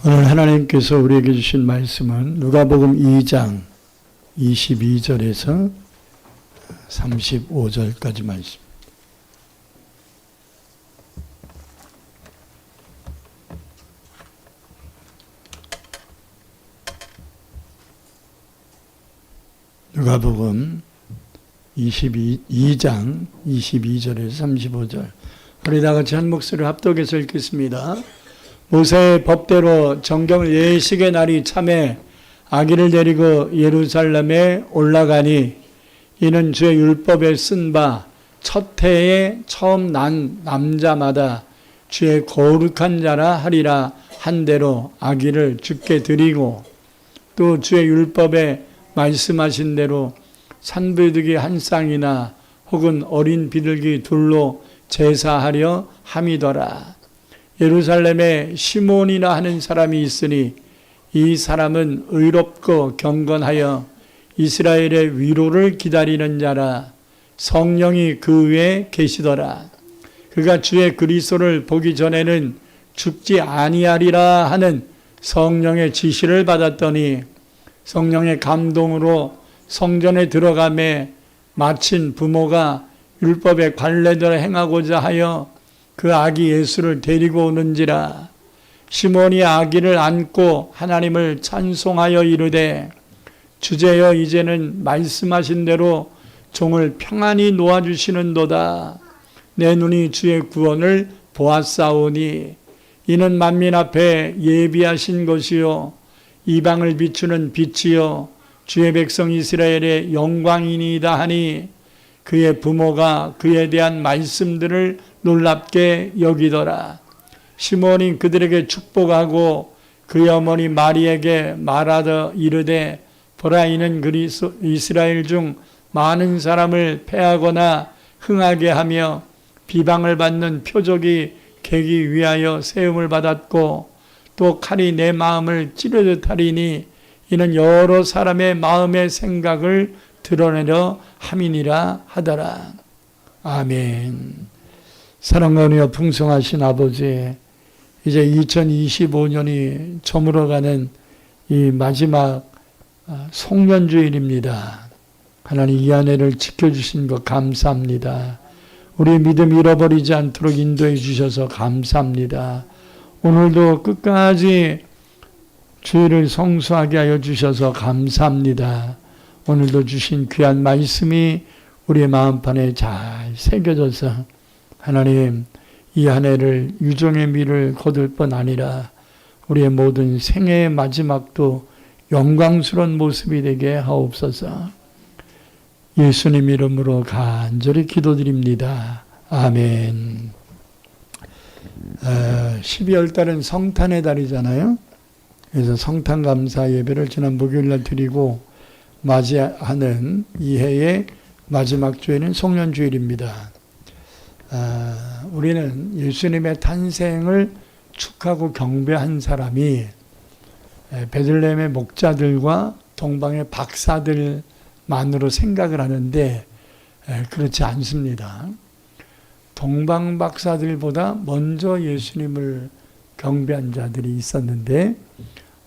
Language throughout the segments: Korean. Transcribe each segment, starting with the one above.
오늘 하나님께서 우리에게 주신 말씀은 누가복음 2장 22절에서 35절까지 말씀. 누가복음 2장 22절에서 35절. 우리 다 같이 한 목소리를 합독해서 읽겠습니다. 모세의 법대로 정경 예식의 날이 참에 아기를 데리고 예루살렘에 올라가니 이는 주의 율법에 쓴 바 첫 해에 처음 난 남자마다 주의 거룩한 자라 하리라 한 대로 아기를 주께 드리고 또 주의 율법에 말씀하신 대로 산비둘기 한 쌍이나 혹은 어린 비둘기 둘로 제사하려 함이더라. 예루살렘에 시몬이라 하는 사람이 있으니 이 사람은 의롭고 경건하여 이스라엘의 위로를 기다리는 자라. 성령이 그 위에 계시더라. 그가 주의 그리스도를 보기 전에는 죽지 아니하리라 하는 성령의 지시를 받았더니 성령의 감동으로 성전에 들어가매 마침 부모가 율법의 관례대로 행하고자 하여 그 아기 예수를 데리고 오는지라. 시몬이 아기를 안고 하나님을 찬송하여 이르되 주제여 이제는 말씀하신 대로 종을 평안히 놓아주시는도다. 내 눈이 주의 구원을 보았사오니 이는 만민 앞에 예비하신 것이요 이방을 비추는 빛이요 주의 백성 이스라엘의 영광이니이다 하니 그의 부모가 그에 대한 말씀들을 놀랍게 여기더라. 시몬이 그들에게 축복하고 그의 어머니 마리에게 말하여 이르되 보라 이는 이스라엘 중 많은 사람을 패하거나 흥하게 하며 비방을 받는 표적이 계기 위하여 세움을 받았고 또 칼이 내 마음을 찌르듯 하리니 이는 여러 사람의 마음의 생각을 드러내려 함이니라 하더라. 아멘. 사랑과 은혜가 풍성하신 아버지, 이제 2025년이 저물어가는 이 마지막 송년주일입니다. 하나님 이 한 해를 지켜주신 것 감사합니다. 우리 믿음 잃어버리지 않도록 인도해 주셔서 감사합니다. 오늘도 끝까지 주일을 성수하게 하여 주셔서 감사합니다. 오늘도 주신 귀한 말씀이 우리의 마음판에 잘 새겨져서 하나님 이 한 해를 유종의 미를 거둘 뿐 아니라 우리의 모든 생애의 마지막도 영광스러운 모습이 되게 하옵소서. 예수님 이름으로 간절히 기도드립니다. 아멘. 12월 달은 성탄의 달이잖아요. 그래서 성탄감사 예배를 지난 목요일날 드리고 맞이하는 이 해의 마지막 주일은 송년주일입니다. 우리는 예수님의 탄생을 축하하고 경배한 사람이 베들레헴의 목자들과 동방의 박사들만으로 생각을 하는데 그렇지 않습니다. 동방 박사들보다 먼저 예수님을 경배한 자들이 있었는데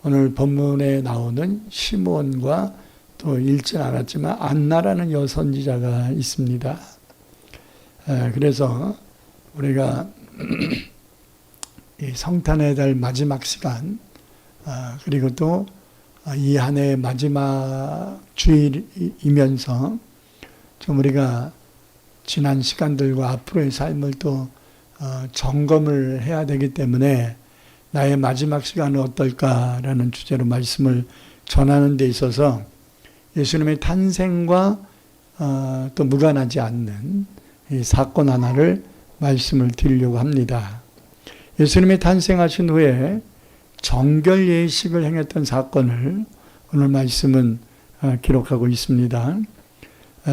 오늘 본문에 나오는 시몬과 또 읽진 않았지만 안나라는 여선지자가 있습니다. 그래서 우리가 이 성탄의 달 마지막 시간 그리고 또 이 한 해의 마지막 주일이면서 좀 우리가 지난 시간들과 앞으로의 삶을 또 점검을 해야 되기 때문에 나의 마지막 시간은 어떨까라는 주제로 말씀을 전하는 데 있어서 예수님의 탄생과 또 무관하지 않는 이 사건 하나를 말씀을 드리려고 합니다. 예수님이 탄생하신 후에 정결 예식을 행했던 사건을 오늘 말씀은 기록하고 있습니다.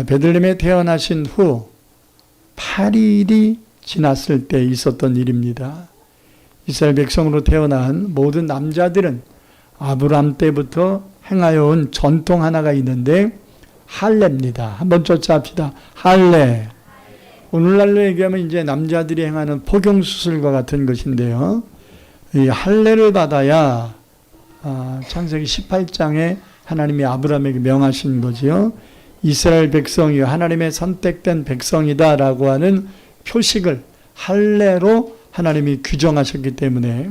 베들레헴에 태어나신 후 8일이 지났을 때 있었던 일입니다. 이스라엘 백성으로 태어난 모든 남자들은 아브라함 때부터 행하여 온 전통 하나가 있는데 할례입니다. 한번 쫓아합시다. 할례. 오늘날로 얘기하면 이제 남자들이 행하는 포경수술과 같은 것인데요. 이 할례를 받아야 창세기 18장에 하나님이 아브라함에게 명하신 거지요. 이스라엘 백성이 하나님의 선택된 백성이다라고 하는 표식을 할례로 하나님이 규정하셨기 때문에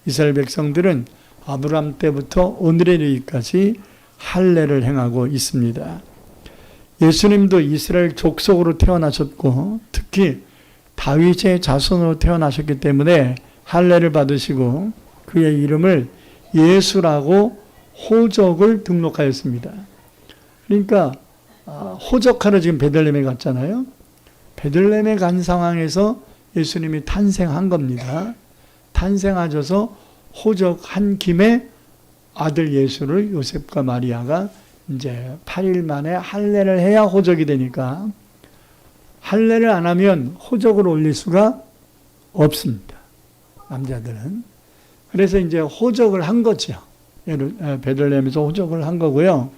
이스라엘 백성들은 아브라함 때부터 오늘에 이르기까지 할례를 행하고 있습니다. 예수님도 이스라엘 족속으로 태어나셨고 특히 다윗의 자손으로 태어나셨기 때문에 할례를 받으시고 그의 이름을 예수라고 호적을 등록하였습니다. 그러니까 호적하러 지금 베들레헴에 갔잖아요. 베들레헴에 간 상황에서 예수님이 탄생한 겁니다. 탄생하셔서 호적한 김에 아들 예수를 요셉과 마리아가 이제 8일 만에 할례를 해야 호적이 되니까 할례를 안 하면 호적을 올릴 수가 없습니다. 남자들은. 그래서 이제 호적을 한 거죠. 베들레헴에서 호적을 한 거고요.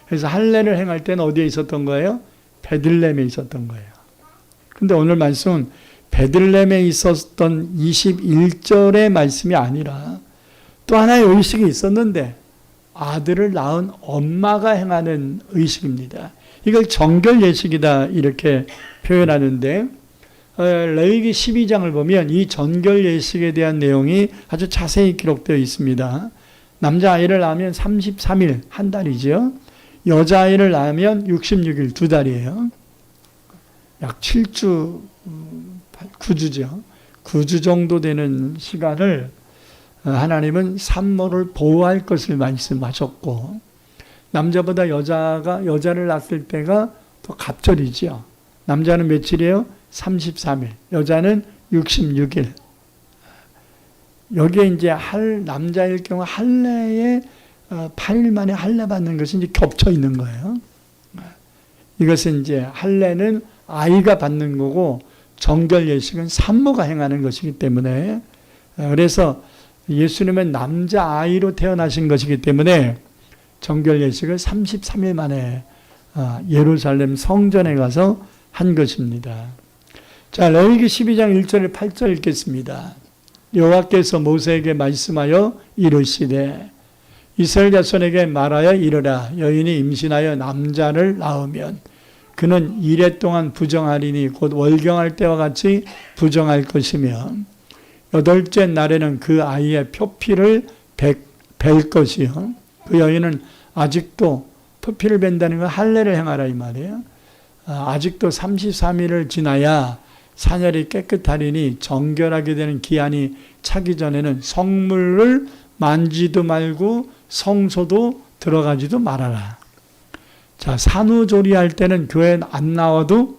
그래서 할례를 행할 때는 어디에 있었던 거예요? 베들레헴에 있었던 거예요. 근데 오늘 말씀은 베들레헴에 있었던 21절의 말씀이 아니라 또 하나의 의식이 있었는데 아들을 낳은 엄마가 행하는 의식입니다. 이걸 정결 예식이다 이렇게 표현하는데 레위기 12장을 보면 이 정결 예식에 대한 내용이 아주 자세히 기록되어 있습니다. 남자아이를 낳으면 33일 한 달이죠. 여자아이를 낳으면 66일 두 달이에요. 약 7주 9주죠. 9주 정도 되는 시간을 하나님은 산모를 보호할 것을 말씀하셨고 남자보다 여자를 낳았을 때가 더 갑절이죠. 남자는 며칠이에요? 33일. 여자는 66일. 여기에 이제 남자일 경우 할례에 8일 만에 할례 받는 것이 이제 겹쳐 있는 거예요. 이것은 이제 할례는 아이가 받는 거고 정결 예식은 산모가 행하는 것이기 때문에 그래서 예수님은 남자아이로 태어나신 것이기 때문에 정결 예식을 33일 만에 예루살렘 성전에 가서 한 것입니다. 자, 레위기 12장 1절 8절 읽겠습니다. 여호와께서 모세에게 말씀하여 이르시되 이스라엘 자손에게 말하여 이르라. 여인이 임신하여 남자를 낳으면 그는 이레 동안 부정하리니 곧 월경할 때와 같이 부정할 것이며 여덟째 날에는 그 아이의 표피를 벨 것이요. 그 여인은 아직도 표피를 벤다는 건 할례를 행하라 이 말이에요. 아직도 33일을 지나야 사녀리 깨끗하리니 정결하게 되는 기한이 차기 전에는 성물을 만지도 말고 성소도 들어가지도 말아라. 자, 산후조리할 때는 교회 안 나와도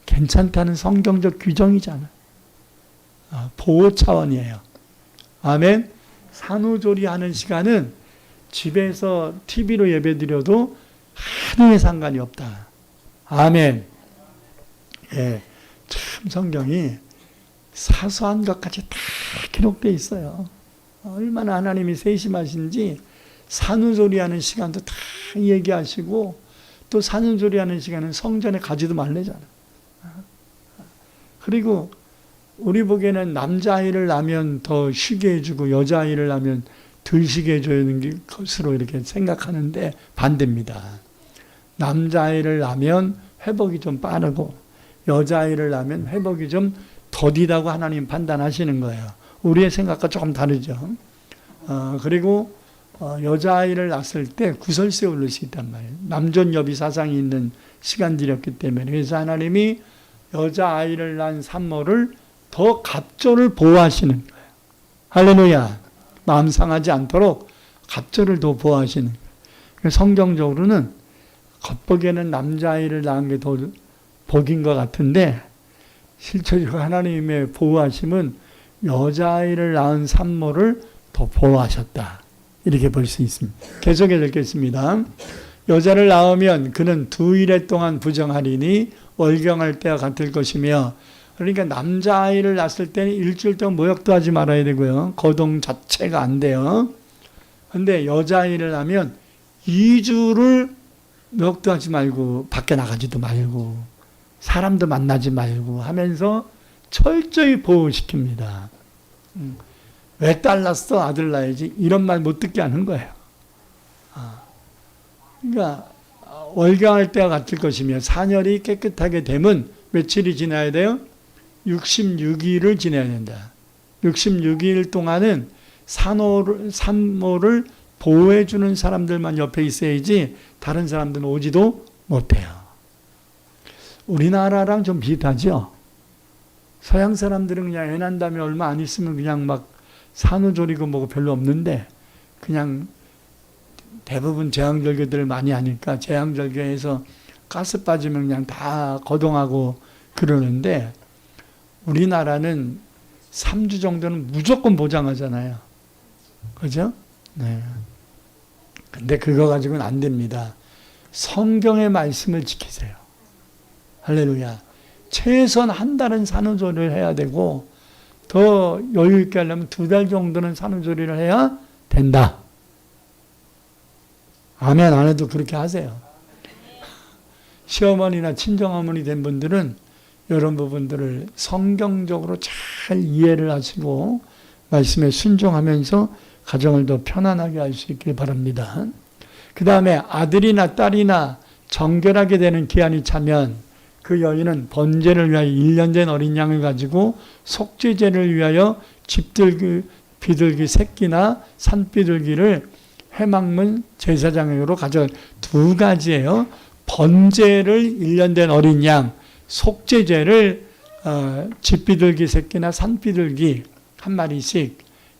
괜찮다는 성경적 규정이잖아. 보호 차원이에요. 아멘. 산후조리하는 시간은 집에서 TV로 예배드려도 하루에 상관이 없다. 아멘. 예, 참 성경이 사소한 것까지 다 기록되어 있어요. 얼마나 하나님이 세심하신지 산후조리하는 시간도 다 얘기하시고 또 산후조리하는 시간은 성전에 가지도 말래잖아. 그리고 우리 보기에는 남자아이를 낳으면 더 쉬게 해주고 여자아이를 낳으면 덜 쉬게 해주는 것으로 이렇게 생각하는데 반대입니다. 남자아이를 낳으면 회복이 좀 빠르고 여자아이를 낳으면 회복이 좀 더디다고 하나님 판단하시는 거예요. 우리의 생각과 조금 다르죠. 그리고 여자아이를 낳았을 때 구설수에 오를 수 있단 말이에요. 남존여비 사상이 있는 시간들이었기 때문에. 그래서 하나님이 여자아이를 낳은 산모를 더 갑절을 보호하시는 거예요. 할렐루야. 마음 상하지 않도록 갑절을 더 보호하시는 거예요. 성경적으로는 겉보기에는 남자아이를 낳은 게 더 복인 것 같은데 실제적으로 하나님의 보호하심은 여자아이를 낳은 산모를 더 보호하셨다. 이렇게 볼 수 있습니다. 계속해서 읽겠습니다. 여자를 낳으면 그는 2일 동안 부정하리니 월경할 때와 같을 것이며 그러니까 남자아이를 낳았을 때는 일주일 동안 모욕도 하지 말아야 되고요. 거동 자체가 안 돼요. 그런데 여자아이를 낳으면 2주를 모욕도 하지 말고 밖에 나가지도 말고 사람도 만나지 말고 하면서 철저히 보호시킵니다. 왜 딸 낳았어? 아들 낳아야지. 이런 말 못 듣게 하는 거예요. 그러니까 월경할 때와 같을 것이며 산열이 깨끗하게 되면 며칠이 지나야 돼요? 66일을 지나야 된다. 66일 동안은 산모를 보호해주는 사람들만 옆에 있어야지 다른 사람들은 오지도 못해요. 우리나라랑 좀 비슷하죠? 서양 사람들은 그냥 애 난 다음에 얼마 안 있으면 그냥 막 산후조리고 뭐고 별로 없는데 그냥 대부분 제왕절개들을 많이 하니까 제왕절개에서 가스 빠지면 그냥 다 거동하고 그러는데 우리나라는 3주 정도는 무조건 보장하잖아요. 그죠? 네. 근데 그거 가지고는 안 됩니다. 성경의 말씀을 지키세요. 할렐루야. 최소한 한 달은 산후조리를 해야 되고 더 여유 있게 하려면 2달 정도는 산후조리를 해야 된다. 아멘 안 해도 그렇게 하세요. 시어머니나 친정어머니 된 분들은 이런 부분들을 성경적으로 잘 이해를 하시고 말씀에 순종하면서 가정을 더 편안하게 할 수 있길 바랍니다. 그 다음에 아들이나 딸이나 정결하게 되는 기한이 차면 그 여인은 번제를 위하여 1년 된 어린 양을 가지고 속죄제를 위하여 비둘기 새끼나 산비둘기를 회막문 제사장으로 가져. 2가지예요. 번제를 1년 된 어린 양, 속죄제를 집비둘기 새끼나 산비둘기 한 마리씩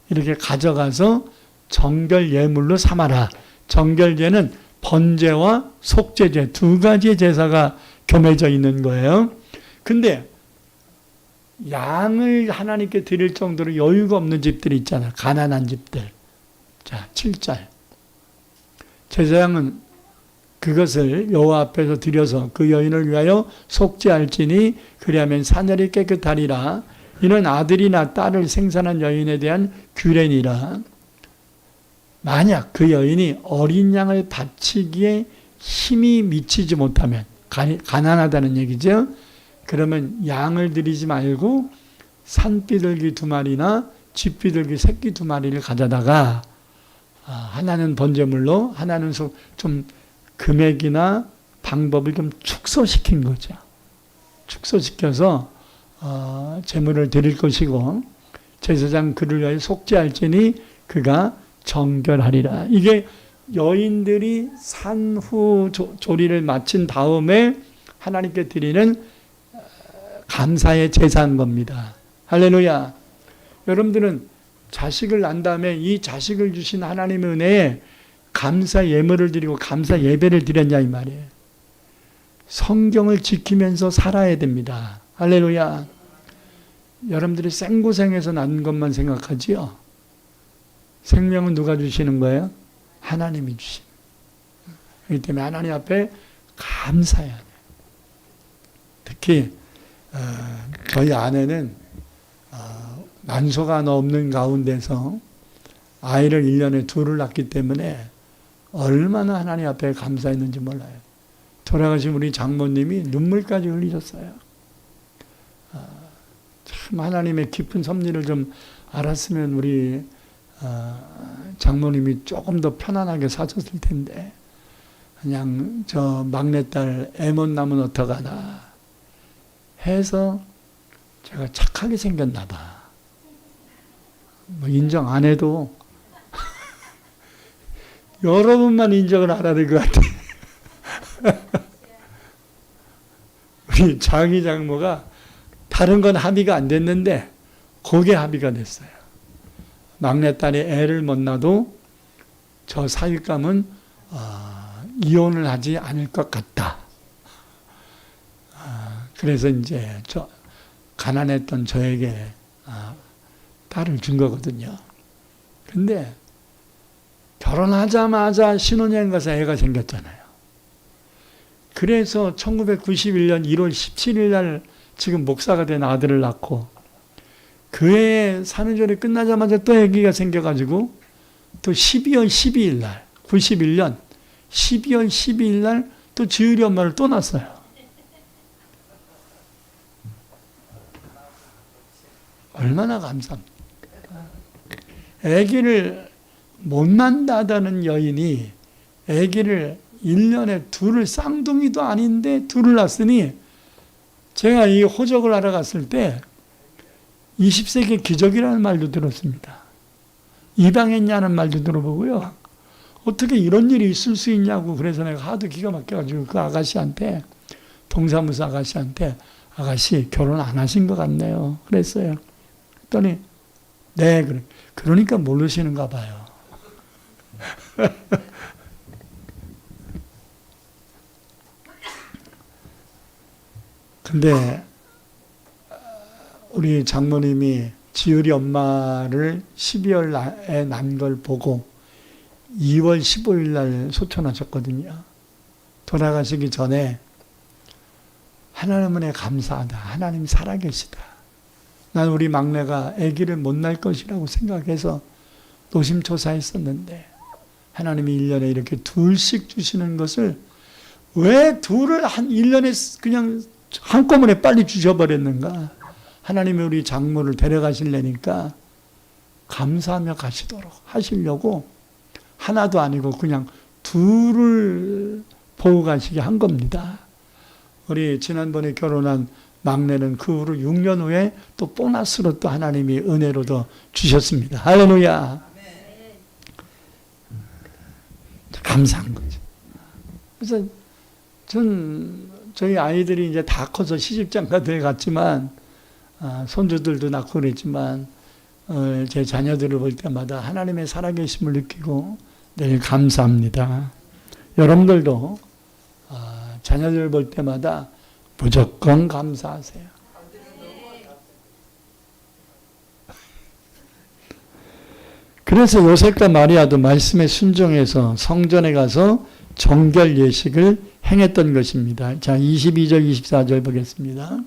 이렇게 가져가서 정결 예물로 삼아라. 정결제는 번제와 속죄제 2가지의 제사가 겸해져 있는 거예요. 근데 양을 하나님께 드릴 정도로 여유가 없는 집들이 있잖아요. 가난한 집들. 자, 7절. 제사장은 그것을 여호와 앞에서 드려서 그 여인을 위하여 속죄할지니 그리하면 산열이 깨끗하리라. 이는 아들이나 딸을 생산한 여인에 대한 규례니라. 만약 그 여인이 어린 양을 바치기에 힘이 미치지 못하면 가난하다는 얘기죠. 그러면 양을 드리지 말고 산비둘기 2마리나 집비둘기 새끼 2마리를 가져다가 하나는 번제물로 하나는 좀 금액이나 방법을 좀 축소시킨 거죠. 축소시켜서 제물을 드릴 것이고 제사장 그를 위하여 속죄할지니 그가 정결하리라. 이게 여인들이 산후 조리를 마친 다음에 하나님께 드리는 감사의 제사인 겁니다. 할렐루야. 여러분들은 자식을 낳은 다음에 이 자식을 주신 하나님의 은혜에 감사 예물을 드리고 감사 예배를 드렸냐 이 말이에요. 성경을 지키면서 살아야 됩니다. 할렐루야. 여러분들이 생고생해서 낳은 것만 생각하지요. 생명은 누가 주시는 거예요? 하나님이 주신. 그렇기 때문에 하나님 앞에 감사해야 돼요. 특히 저희 아내는 난소가 하나 없는 가운데서 아이를 1년에 2를 낳기 때문에 얼마나 하나님 앞에 감사했는지 몰라요. 돌아가신 우리 장모님이 눈물까지 흘리셨어요. 참 하나님의 깊은 섭리를 좀 알았으면 우리 장모님이 조금 더 편안하게 사셨을 텐데 그냥 저 막내딸 애 못 낳으면 어떡하나 해서 제가 착하게 생겼나 봐. 뭐 인정 안 해도 여러분만 인정을 알아야 될 것 같아. 우리 장희 장모가 다른 건 합의가 안 됐는데 그게 합의가 됐어요. 막내딸이 애를 못 낳아도 저 사윗감은 이혼을 하지 않을 것 같다. 그래서 이제 가난했던 저에게 딸을 준 거거든요. 근데 결혼하자마자 신혼여행 가서 애가 생겼잖아요. 그래서 1991년 1월 17일 날 지금 목사가 된 아들을 낳고 그 해에 산후조리 끝나자마자 또 아기가 생겨가지고 또 12월 12일 날 91년 12월 12일 날 또 지으리 엄마를 또 낳았어요. 얼마나 감사합니까? 아기를 못 낳는다는 여인이 아기를 1년에 둘을, 쌍둥이도 아닌데 둘을 낳았으니, 제가 이 호적을 알아갔을 때 20세기 기적이라는 말도 들었습니다. 입양했냐는 말도 들어보고요. 어떻게 이런 일이 있을 수 있냐고, 그래서 내가 하도 기가 막혀가지고 그 아가씨한테, 동사무소 아가씨한테, 아가씨 결혼 안 하신 것 같네요 그랬어요. 그랬더니 네, 그래. 그러니까 모르시는가 봐요. 근데 우리 장모님이 지율이 엄마를 12월에 난 걸 보고 2월 15일 날 소천하셨거든요. 돌아가시기 전에 하나님 은혜 감사하다. 하나님 살아계시다. 난 우리 막내가 아기를 못 낳을 것이라고 생각해서 노심초사했었는데 하나님이 1년에 이렇게 둘씩 주시는 것을 왜 둘을 한 1년에 그냥 한꺼번에 빨리 주셔버렸는가. 하나님이 우리 장모를 데려가시려니까 감사하며 가시도록 하시려고 하나도 아니고 그냥 둘을 보고 가시게 한 겁니다. 우리 지난번에 결혼한 막내는 그 후로 6년 후에 또 보너스로 또 하나님이 은혜로 더 주셨습니다. 할렐루야. 감사한 거죠. 그래서 저희 아이들이 이제 다 커서 시집장가 돼 갔지만, 손주들도 낳고 그랬지만, 제 자녀들을 볼 때마다 하나님의 살아계심을 느끼고 늘 감사합니다. 여러분들도 자녀들 볼 때마다 무조건 감사하세요. 그래서 요셉과 마리아도 말씀에 순종해서 성전에 가서 정결 예식을 행했던 것입니다. 자, 22절, 24절 보겠습니다.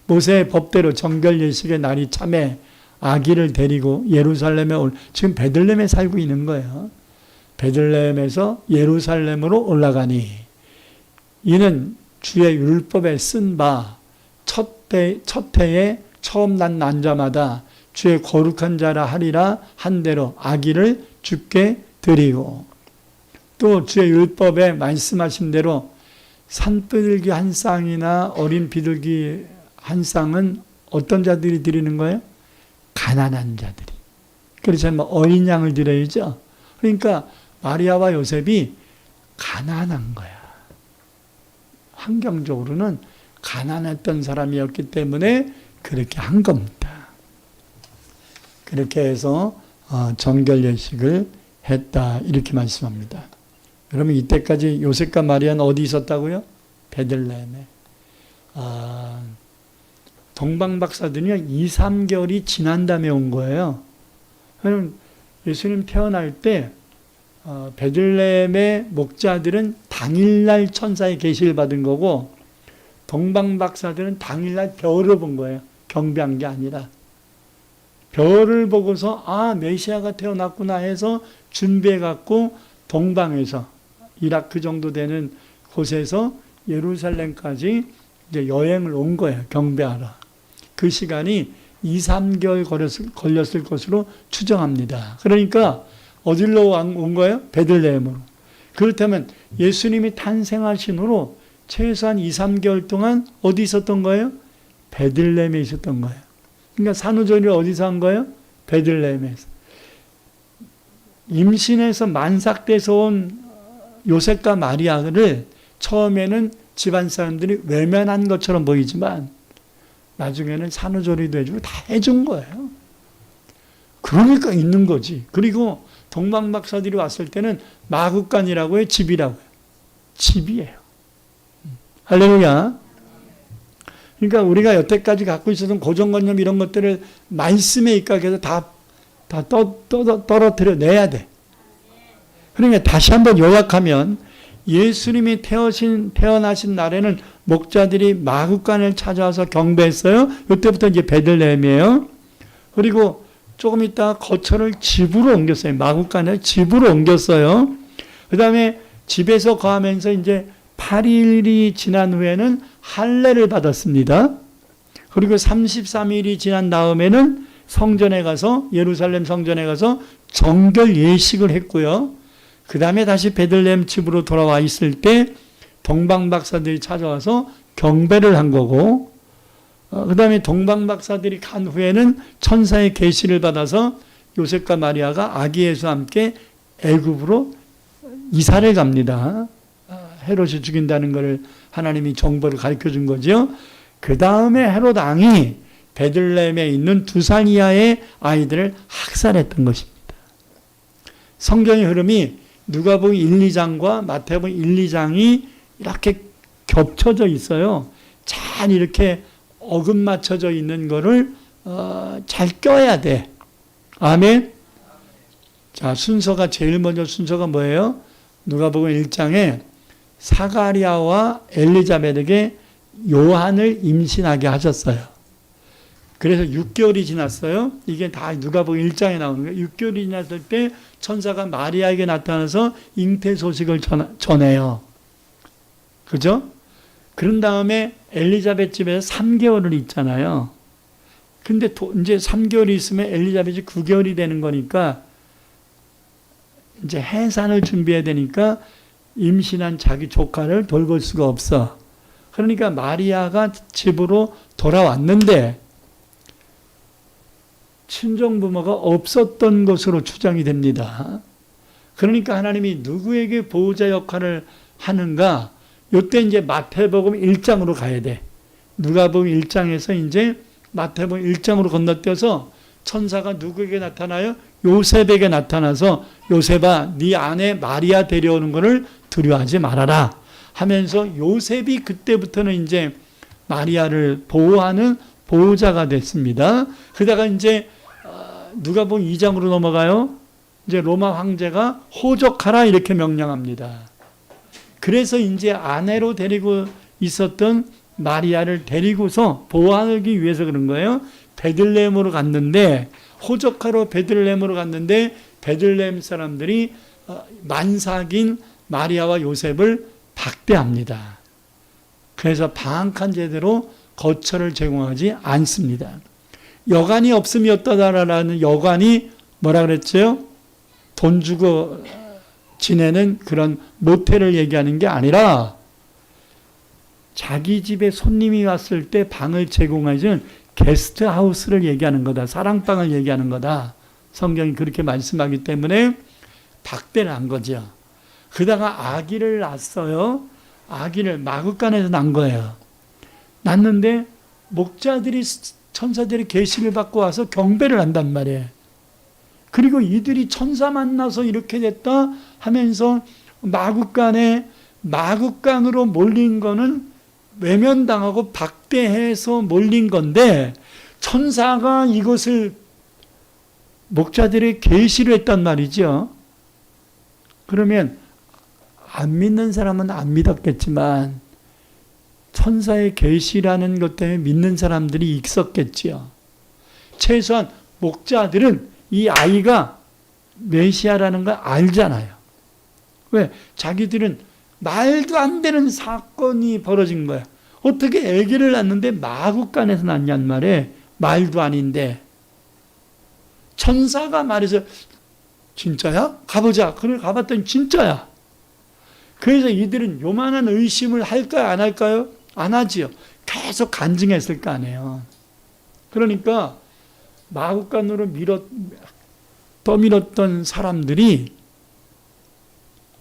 모세의 법대로 정결 예식의 날이 참에 아기를 데리고 예루살렘에 지금 베들레헴에 살고 있는 거예요. 베들레헴에서 예루살렘으로 올라가니 이는 주의 율법에 쓴 바 첫 해에 처음 난 난자마다 주의 거룩한 자라 하리라 한 대로 아기를 주께 드리고, 또 주의 율법에 말씀하신 대로 산비둘기 한 쌍이나 어린 비둘기 한 쌍은 어떤 자들이 드리는 거예요? 가난한 자들이. 그래서 어린 양을 드려야죠. 그러니까 마리아와 요셉이 가난한 거야. 환경적으로는 가난했던 사람이었기 때문에 그렇게 한 겁니다. 그렇게 해서 정결 예식을 했다, 이렇게 말씀합니다. 그러면 이때까지 요셉과 마리아는 어디 있었다고요? 베들레헴에. 동방박사들이 2, 3개월이 지난 다음에 온 거예요. 그럼 예수님 태어날 때 베들레헴의 목자들은 당일날 천사의 계시를 받은 거고, 동방박사들은 당일날 별을 본 거예요. 경배한 게 아니라. 별을 보고서 메시아가 태어났구나 해서 준비해갖고 동방에서 이라크 정도 되는 곳에서 예루살렘까지 이제 여행을 온 거예요. 경배하러. 그 시간이 2, 3개월 걸렸을 것으로 추정합니다. 그러니까 어디로 온 거예요? 베들레헴으로. 그렇다면 예수님이 탄생하신 후로 최소한 2, 3개월 동안 어디 있었던 거예요? 베들레헴에 있었던 거예요. 그러니까 산후조리를 어디서 한 거예요? 베들레헴에서. 임신해서 만삭돼서 온 요셉과 마리아를 처음에는 집안 사람들이 외면한 것처럼 보이지만 나중에는 산후조리도 해주고 다 해준 거예요. 그러니까 있는 거지. 그리고 동방박사들이 왔을 때는 마구간이라고 해요? 집이라고 해요? 집이에요. 할렐루야. 그러니까 우리가 여태까지 갖고 있었던 고정관념 이런 것들을 말씀에 입각해서 다 떨어뜨려 내야 돼. 그러니까 다시 한번 요약하면 예수님이 태어나신 날에는 목자들이 마구간을 찾아와서 경배했어요. 이때부터 이제 베들레헴이에요. 그리고 조금 있다가 거처를 집으로 옮겼어요. 마구간을 집으로 옮겼어요. 그 다음에 집에서 거하면서 이제 8일이 지난 후에는 할례를 받았습니다. 그리고 33일이 지난 다음에는 성전에 가서, 예루살렘 성전에 가서 정결 예식을 했고요. 그 다음에 다시 베들레헴 집으로 돌아와 있을 때 동방박사들이 찾아와서 경배를 한 거고, 그 다음에 동방박사들이 간 후에는 천사의 계시를 받아서 요셉과 마리아가 아기 예수와 함께 애굽으로 이사를 갑니다. 헤롯이 죽인다는 것을 하나님이 정보를 가르쳐 준 거죠. 그 다음에 헤롯 왕이 베들레헴에 있는 2살 이하의 아이들을 학살했던 것입니다. 성경의 흐름이 누가복음 1, 2장과 마태복음 1, 2장이 이렇게 겹쳐져 있어요. 잘 이렇게 어긋 맞춰져 있는 거를 잘 껴야 돼. 아멘. 자, 순서가 제일 먼저 순서가 뭐예요? 누가복음 1장에 사가랴와 엘리자벳에게 요한을 임신하게 하셨어요. 그래서 6개월이 지났어요. 이게 다 누가복음 1장에 나오는 거예요. 6개월이 지났을 때 천사가 마리아에게 나타나서 잉태 소식을 전해요. 그죠? 그런 다음에 엘리자벳 집에서 3개월을 있잖아요. 근데 이제 3개월이 있으면 엘리자벳이 9개월이 되는 거니까 이제 해산을 준비해야 되니까 임신한 자기 조카를 돌볼 수가 없어. 그러니까 마리아가 집으로 돌아왔는데 친정부모가 없었던 것으로 추정이 됩니다. 그러니까 하나님이 누구에게 보호자 역할을 하는가? 이때 이제 마태복음 1장으로 가야 돼. 누가복음 1장에서 이제 마태복음 1장으로 건너뛰어서 천사가 누구에게 나타나요? 요셉에게 나타나서 요셉아, 네 아내 마리아 데려오는 것을 두려워하지 말아라 하면서 요셉이 그때부터는 이제 마리아를 보호하는 보호자가 됐습니다. 그러다가 이제 누가복음 2장으로 넘어가요. 이제 로마 황제가 호적하라 이렇게 명령합니다. 그래서 이제 아내로 데리고 있었던 마리아를 데리고서 보호하기 위해서 그런 거예요. 베들레헴으로 갔는데, 호적하러 베들레헴으로 갔는데 베들레헴 사람들이 만삭인 마리아와 요셉을 박대합니다. 그래서 방학한 제대로 거처를 제공하지 않습니다. 여관이 없음이 없다라는 여관이 뭐라 그랬죠? 돈 주고 지내는 그런 모텔을 얘기하는 게 아니라 자기 집에 손님이 왔을 때 방을 제공해주는 게스트하우스를 얘기하는 거다. 사랑방을 얘기하는 거다. 성경이 그렇게 말씀하기 때문에 박대를 한 거죠. 그러다가 아기를 낳았어요. 아기를 마구간에서 낳은 거예요. 낳는데 목자들이 천사들이 계시를 받고 와서 경배를 한단 말이에요. 그리고 이들이 천사 만나서 이렇게 됐다 하면서 마구간으로 몰린 거는 외면당하고 박대해서 몰린 건데 천사가 이것을 목자들의 계시를 했단 말이죠. 그러면 안 믿는 사람은 안 믿었겠지만 천사의 계시라는 것 때문에 믿는 사람들이 있었겠지요. 최소한 목자들은 이 아이가 메시아라는 걸 알잖아요. 왜? 자기들은 말도 안 되는 사건이 벌어진 거야. 어떻게 아기를 낳는데 마구간에서 낳냔 말이에요. 말도 아닌데. 천사가 말해서 진짜야? 가보자. 그래 가봤더니 진짜야. 그래서 이들은 요만한 의심을 할까요? 안 할까요? 안 하지요. 계속 간증했을 거 아니에요. 그러니까 마구간으로 떠밀었던 사람들이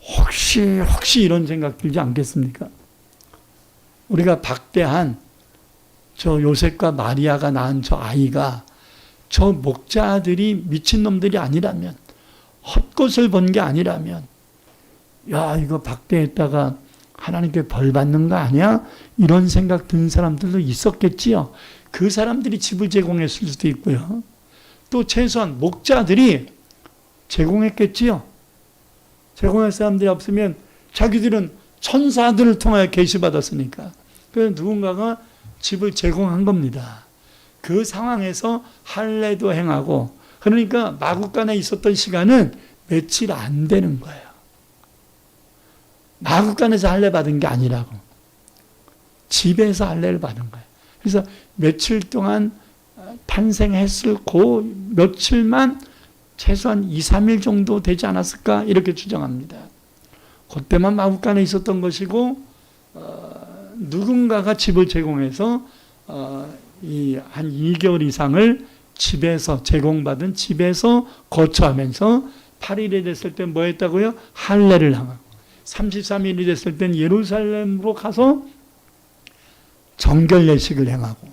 혹시 이런 생각 들지 않겠습니까? 우리가 박대한 저 요셉과 마리아가 낳은 저 아이가 저 목자들이 미친놈들이 아니라면, 헛것을 본 게 아니라면, 야, 이거 박대했다가 하나님께 벌 받는 거 아니야? 이런 생각 든 사람들도 있었겠지요. 그 사람들이 집을 제공했을 수도 있고요. 또 최소한 목자들이 제공했겠지요. 제공할 사람들이 없으면 자기들은 천사들을 통하여 계시받았으니까. 그래서 누군가가 집을 제공한 겁니다. 그 상황에서 할례도 행하고, 그러니까 마구간에 있었던 시간은 며칠 안 되는 거예요. 마구간에서 할례 받은 게 아니라고. 집에서 할례를 받은 거예요. 그래서 며칠 동안 탄생했을 그 며칠만 최소한 2, 3일 정도 되지 않았을까 이렇게 추정합니다. 그때만 마국간에 있었던 것이고 누군가가 집을 제공해서 한 2개월 이상을 집에서 제공받은 집에서 거처하면서 8일이 됐을 때 뭐 했다고요? 할례를 하고 33일이 됐을 땐 예루살렘으로 가서 정결 예식을 행하고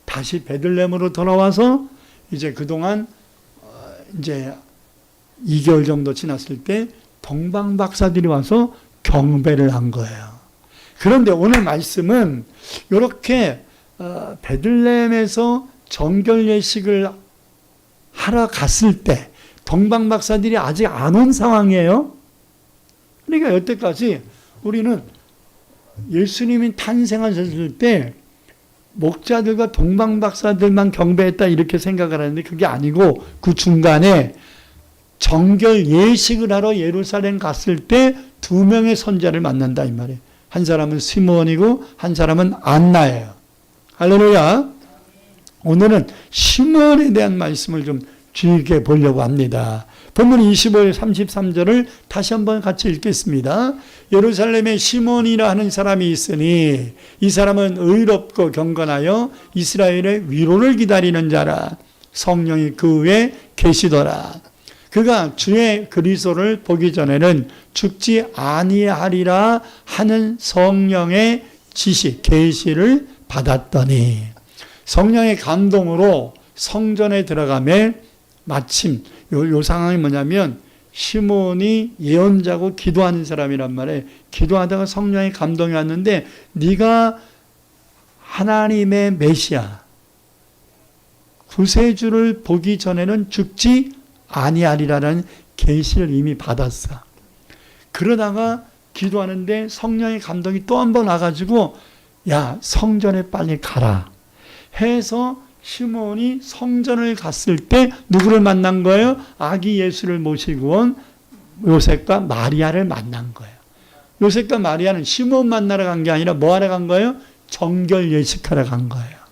다시 베들레헴으로 돌아와서 이제 그동안 이제 2개월 정도 지났을 때 동방 박사들이 와서 경배를 한 거예요. 그런데 오늘 말씀은 이렇게 베들레헴에서 정결 예식을 하러 갔을 때 동방 박사들이 아직 안 온 상황이에요. 그러니까 여태까지 우리는 예수님이 탄생하셨을 때 목자들과 동방 박사들만 경배했다 이렇게 생각을 하는데 그게 아니고 그 중간에 정결 예식을 하러 예루살렘 갔을 때 2명의 선자를 만난다 이 말이에요. 한 사람은 시므온이고 한 사람은 안나예요. 할렐루야. 오늘은 시므온에 대한 말씀을 좀 길게 보려고 합니다. 본문 25절 33절을 다시 한번 같이 읽겠습니다. 예루살렘에 시몬이라 하는 사람이 있으니 이 사람은 의롭고 경건하여 이스라엘의 위로를 기다리는 자라. 성령이 그 위에 계시더라. 그가 주의 그리스도를 보기 전에는 죽지 아니하리라 하는 성령의 지시, 계시를 받았더니 성령의 감동으로 성전에 들어가며 마침 요 상황이 뭐냐면 시몬이 예언자고 기도하는 사람이란 말이에요. 기도하다가 성령의 감동이 왔는데 네가 하나님의 메시아 구세주를 보기 전에는 죽지 아니하리라는 계시를 이미 받았어. 그러다가 기도하는데 성령의 감동이 또 한 번 와가지고 야 성전에 빨리 가라 해서 시몬이 성전을 갔을 때 누구를 만난 거예요? 아기 예수를 모시고 온 요셉과 마리아를 만난 거예요. 요셉과 마리아는 시몬 만나러 간 게 아니라 뭐 하러 간 거예요? 정결 예식하러 간 거예요.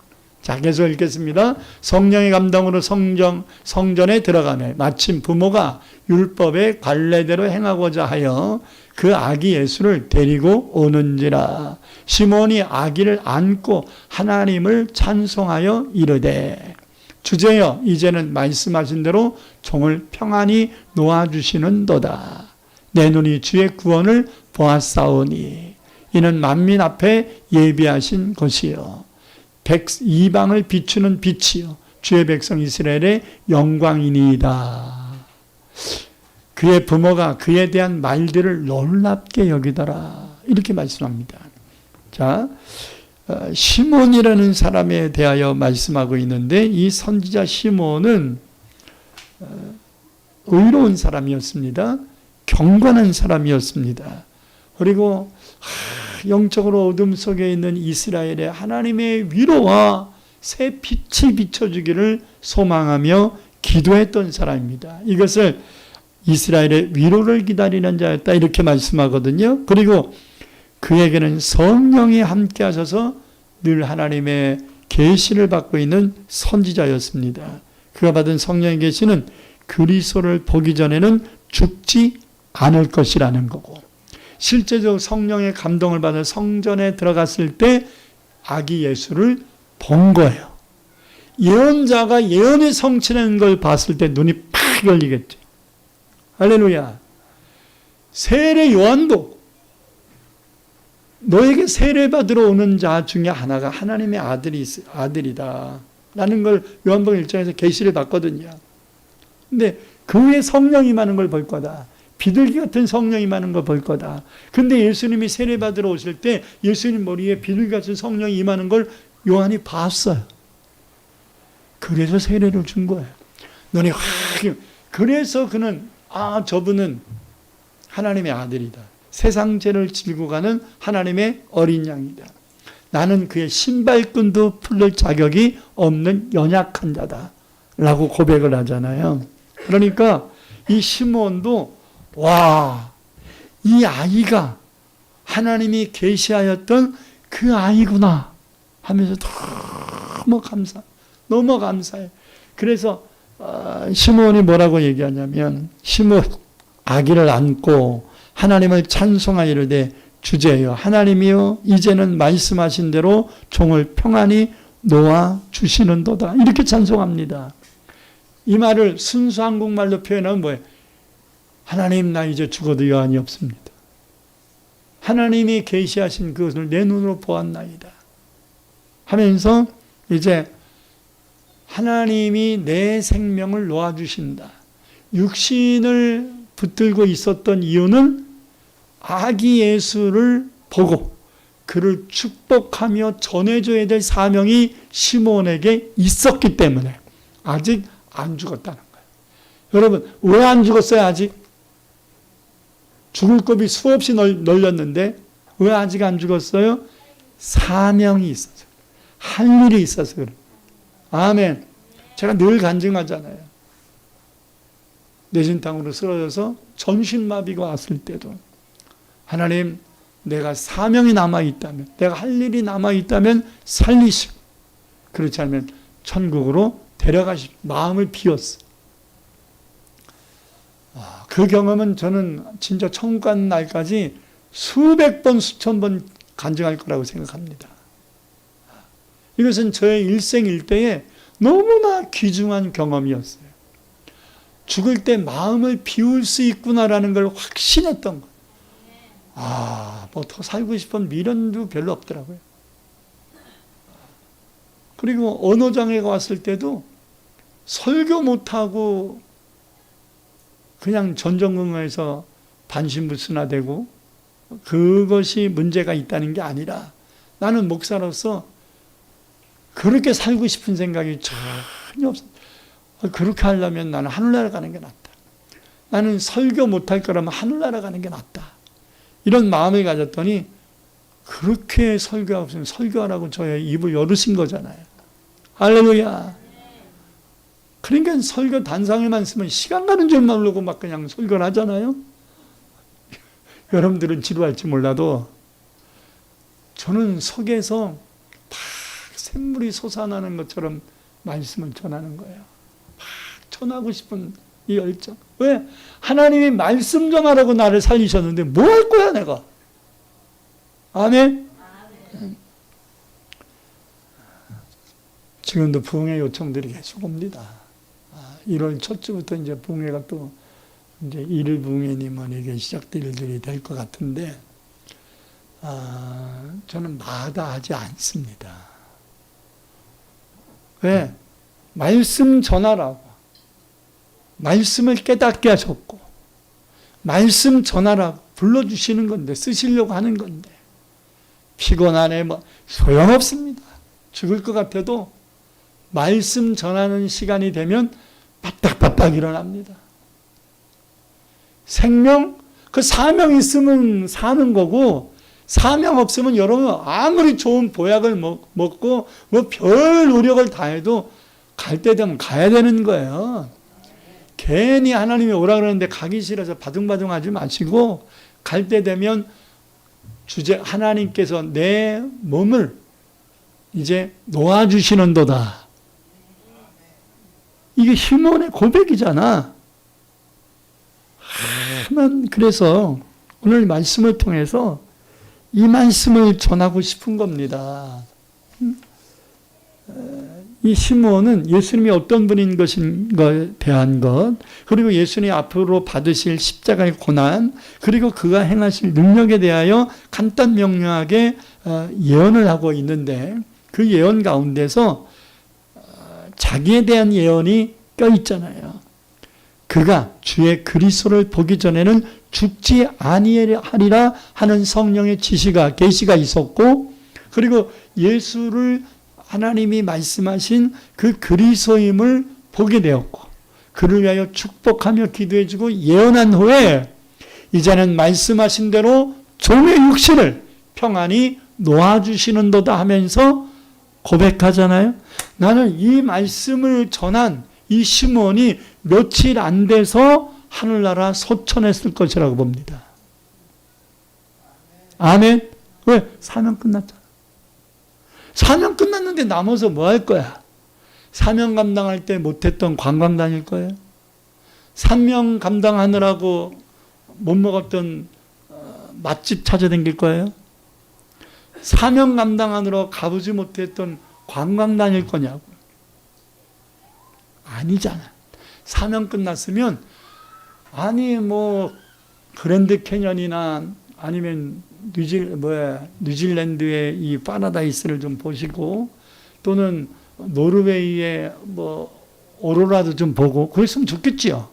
자, 계속 읽겠습니다. 성령의 감동으로 성전에 들어가며 마침 부모가 율법의 관례대로 행하고자 하여 그 아기 예수를 데리고 오는지라. 시몬이 아기를 안고 하나님을 찬송하여 이르되 주제여 이제는 말씀하신 대로 종을 평안히 놓아주시는도다. 내 눈이 주의 구원을 보았사오니 이는 만민 앞에 예비하신 것이요 이방을 비추는 빛이요 주의 백성 이스라엘의 영광이니이다. 그의 부모가 그에 대한 말들을 놀랍게 여기더라. 이렇게 말씀합니다. 자, 시몬이라는 사람에 대하여 말씀하고 있는데 이 선지자 시몬은 의로운 사람이었습니다. 경건한 사람이었습니다. 그리고 영적으로 어둠 속에 있는 이스라엘에 하나님의 위로와 새 빛이 비춰주기를 소망하며 기도했던 사람입니다. 이것을 이스라엘의 위로를 기다리는 자였다 이렇게 말씀하거든요. 그리고 그에게는 성령이 함께 하셔서 늘 하나님의 계시를 받고 있는 선지자였습니다. 그가 받은 성령의 계시는 그리스도를 보기 전에는 죽지 않을 것이라는 거고 실제적으로 성령의 감동을 받아 성전에 들어갔을 때 아기 예수를 본 거예요. 예언자가 예언이 성취되는 걸 봤을 때 눈이 팍 열리겠죠. 할렐루야. 세례 요한도 너에게 세례 받으러 오는 자 중에 하나가 하나님의 아들이다 라는 걸 요한복음 1장에서 계시를 받거든요. 근데 그 위에 성령이 임하는 걸 볼 거다. 비둘기 같은 성령이 임하는 걸 볼 거다. 근데 예수님이 세례 받으러 오실 때 예수님 머리에 비둘기 같은 성령이 임하는 걸 요한이 봤어요. 그래서 세례를 준 거예요. 눈이 확. 그래서 그는 저분은 하나님의 아들이다. 세상 죄를 지고 가는 하나님의 어린 양이다. 나는 그의 신발끈도 풀릴 자격이 없는 연약한 자다 라고 고백을 하잖아요. 그러니까 이 시몬도 이 아이가 하나님이 계시하였던 그 아이구나 하면서 너무 감사해. 그래서 시므온이 뭐라고 얘기하냐면, 시므온 아기를 안고 하나님을 찬송하여 이르되 주제여 하나님이여 이제는 말씀하신 대로 종을 평안히 놓아 주시는도다. 이렇게 찬송합니다. 이 말을 순수 한국말로 표현하면 뭐예요? 하나님, 나 이제 죽어도 여한이 없습니다. 하나님이 계시하신 그것을 내 눈으로 보았나이다 하면서 이제 하나님이 내 생명을 놓아주신다. 육신을 붙들고 있었던 이유는 아기 예수를 보고 그를 축복하며 전해줘야 될 사명이 시므온에게 있었기 때문에 아직 안 죽었다는 거예요. 여러분, 왜 안 죽었어요 아직? 죽을 겁이 수없이 널렸는데 왜 아직 안 죽었어요? 사명이 있어서, 할 일이 있어서 그래요. 아멘. 제가 늘 간증하잖아요. 뇌진탕으로 쓰러져서 전신마비가 왔을 때도 하나님, 내가 사명이 남아있다면, 내가 할 일이 남아있다면 살리시고, 그렇지 않으면 천국으로 데려가시고 마음을 비웠어. 그 경험은 저는 진짜 천국 가는 날까지 수백 번, 수천 번 간증할 거라고 생각합니다. 이것은 저의 일생일대에 너무나 귀중한 경험이었어요. 죽을 때 마음을 비울 수 있구나라는 걸 확신했던 거예요. 뭐 더 살고 싶은 미련도 별로 없더라고요. 그리고 언어장애가 왔을 때도 설교 못하고 그냥 전전긍긍해서 반신불수나 되고 그것이 문제가 있다는 게 아니라 나는 목사로서 그렇게 살고 싶은 생각이 전혀 없어. 그렇게 하려면 나는 하늘나라 가는 게 낫다. 나는 설교 못할 거라면 하늘나라 가는 게 낫다. 이런 마음을 가졌더니 그렇게 설교하고 있으면 설교하라고 저의 입을 열으신 거잖아요. 할렐루야. 그러니까 설교 단상에만 쓰면 시간 가는 줄 모르고 막 그냥 설교를 하잖아요. 여러분들은 지루할지 몰라도 저는 속에서 막 샘물이 솟아나는 것처럼 말씀을 전하는 거예요. 막 전하고 싶은 이 열정. 왜? 하나님이 말씀 전하라고 나를 살리셨는데 뭐 할 거야 내가? 아멘? 지금도 부흥회 요청들이 계속 옵니다. 1월 첫 주부터 이제 부흥회가 또 이제 1일 부흥회님은 이게 시작될 일들이 될 것 같은데, 저는 마다하지 않습니다. 왜? 말씀 전하라고. 말씀을 깨닫게 하셨고, 말씀 전하라고 불러주시는 건데, 쓰시려고 하는 건데, 피곤하네, 뭐, 소용없습니다. 죽을 것 같아도, 말씀 전하는 시간이 되면, 바닥바닥 일어납니다. 생명, 그 사명 있으면 사는 거고, 사명 없으면 여러분 아무리 좋은 보약을 먹고, 뭐 별 노력을 다해도, 갈 때 되면 가야 되는 거예요. 괜히 하나님이 오라 그러는데 가기 싫어서 바둥바둥 하지 마시고 갈 때 되면 하나님께서 내 몸을 이제 놓아주시는도다. 이게 시몬의 고백이잖아. 그래서 오늘 말씀을 통해서 이 말씀을 전하고 싶은 겁니다. 이 시므온은 예수님이 어떤 분인 것인가에 대한 것, 그리고 예수님이 앞으로 받으실 십자가의 고난, 그리고 그가 행하실 능력에 대하여 간단 명료하게 예언을 하고 있는데, 그 예언 가운데서 자기에 대한 예언이 껴있잖아요. 그가 주의 그리스도를 보기 전에는 죽지 아니하리라 하는 성령의 계시가 있었고, 그리고 예수를 하나님이 말씀하신 그 그리스도임을 보게 되었고, 그를 위하여 축복하며 기도해주고 예언한 후에 이제는 말씀하신 대로 종의 육신을 평안히 놓아주시는도다 하면서 고백하잖아요. 나는 이 말씀을 전한 이 시므온이 며칠 안 돼서 하늘나라 소천했을 것이라고 봅니다. 아멘. 왜? 사명 끝났잖아. 사명 끝났는데 남아서 뭐 할 거야? 사명 감당할 때 못했던 관광 다닐 거예요? 사명 감당하느라고 못 먹었던 맛집 찾아다닐 거예요? 사명 감당하느라 가보지 못했던 관광 다닐 거냐고. 아니잖아. 사명 끝났으면 아니 뭐 그랜드 캐년이나 아니면 뉴질랜드의 이 파라다이스를 좀 보시고 또는 노르웨이의 뭐 오로라도 좀 보고 그랬으면 좋겠지요.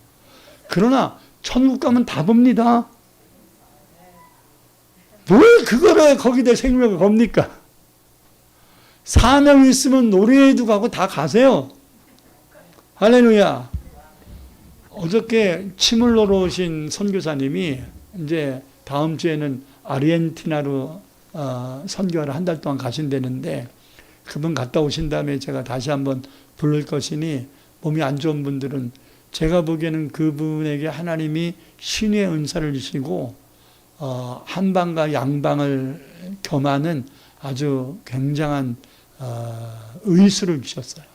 그러나 천국 가면 다 봅니다. 뭘 그거를 거기다 생명을 겁니까? 사명이 있으면 노르웨이도 가고 다 가세요. 할렐루야. 어저께 침을 놓으러 오신 선교사님이 이제 다음 주에는 아르헨티나로 선교를 한 달 동안 가신다는데 그분 갔다 오신 다음에 제가 다시 한번 부를 것이니 몸이 안 좋은 분들은 제가 보기에는 그분에게 하나님이 신의 은사를 주시고 한방과 양방을 겸하는 아주 굉장한 의수를 주셨어요.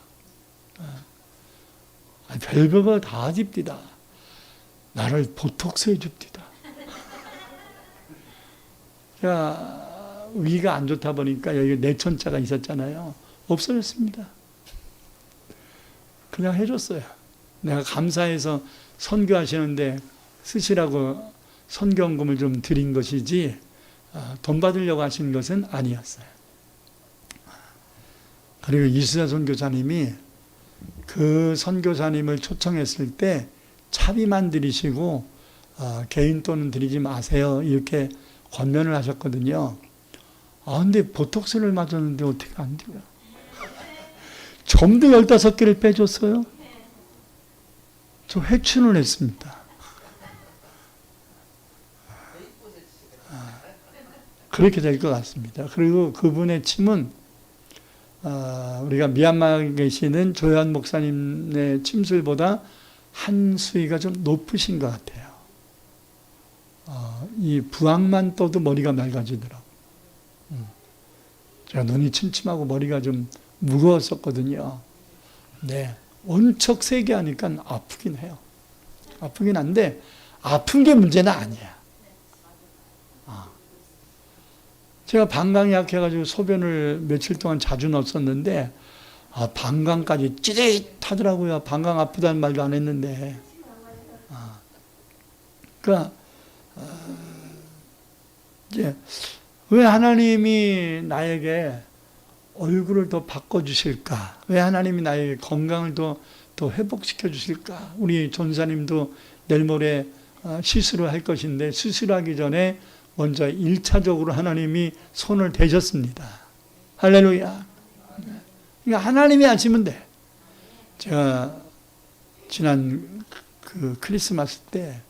별별거 다 줍디다. 나를 보톡스 해줍디다. 제가 위가 안 좋다 보니까 여기 내천자가 있었잖아요. 없어졌습니다. 그냥 해줬어요. 내가 감사해서 선교하시는데 쓰시라고 선교원금을 좀 드린 것이지 돈 받으려고 하신 것은 아니었어요. 그리고 이수자 선교사님이 그 선교사님을 초청했을 때 차비만 드리시고 개인 돈은 드리지 마세요. 이렇게 권면을 하셨거든요. 근데 보톡스를 맞았는데 어떻게 안 돼요? 점도 15개를 빼줬어요. 저 회춘을 했습니다. 그렇게 될 것 같습니다. 그리고 그분의 침은 우리가 미얀마에 계시는 조현 목사님의 침술보다 한 수위가 좀 높으신 것 같아요. 이 부항만 떠도 머리가 맑아지더라고요. 제가 눈이 침침하고 머리가 좀 무거웠었거든요. 네, 원척 세게 하니까 아프긴 해요. 아프긴 한데 아픈 게 문제는 아니야. 제가 방광이 약해가지고 소변을 며칠 동안 자주 넣었었는데 방광까지 찌릿하더라고요. 방광 아프다는 말도 안 했는데. 그러니까 이제 왜 하나님이 나에게 얼굴을 더 바꿔주실까? 왜 하나님이 나에게 건강을 더 회복시켜 주실까? 우리 전사님도 내일 모레 시술을 할 것인데 수술하기 전에 먼저 1차적으로 하나님이 손을 대셨습니다. 할렐루야. 그러니까 하나님이 하시면 돼. 제가 지난 그 크리스마스 때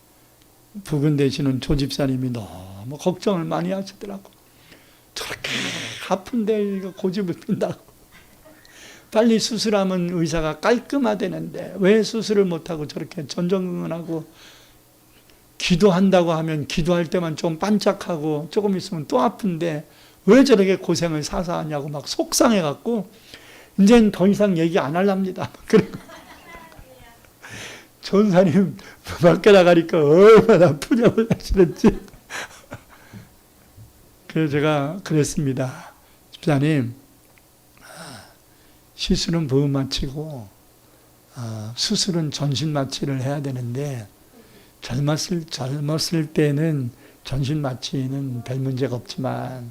부근 되시는 조 집사님이 너무 걱정을 많이 하시더라고. 저렇게 아픈데 이거 고집을 핀다고. 빨리 수술하면 의사가 깔끔하다는데 왜 수술을 못하고 저렇게 전전긍긍하고 기도한다고 하면 기도할 때만 좀 반짝하고 조금 있으면 또 아픈데 왜 저렇게 고생을 사서 하냐고 막 속상해갖고 이제는 더 이상 얘기 안 할랍니다. 그리고 전사님 밖에 나가니까 얼마나 푸념을 하시는지. 그래서 제가 그랬습니다. 집사님, 시술은 부음 마치고 수술은 전신 마취를 해야 되는데 젊었을 때는 전신 마취는 별 문제가 없지만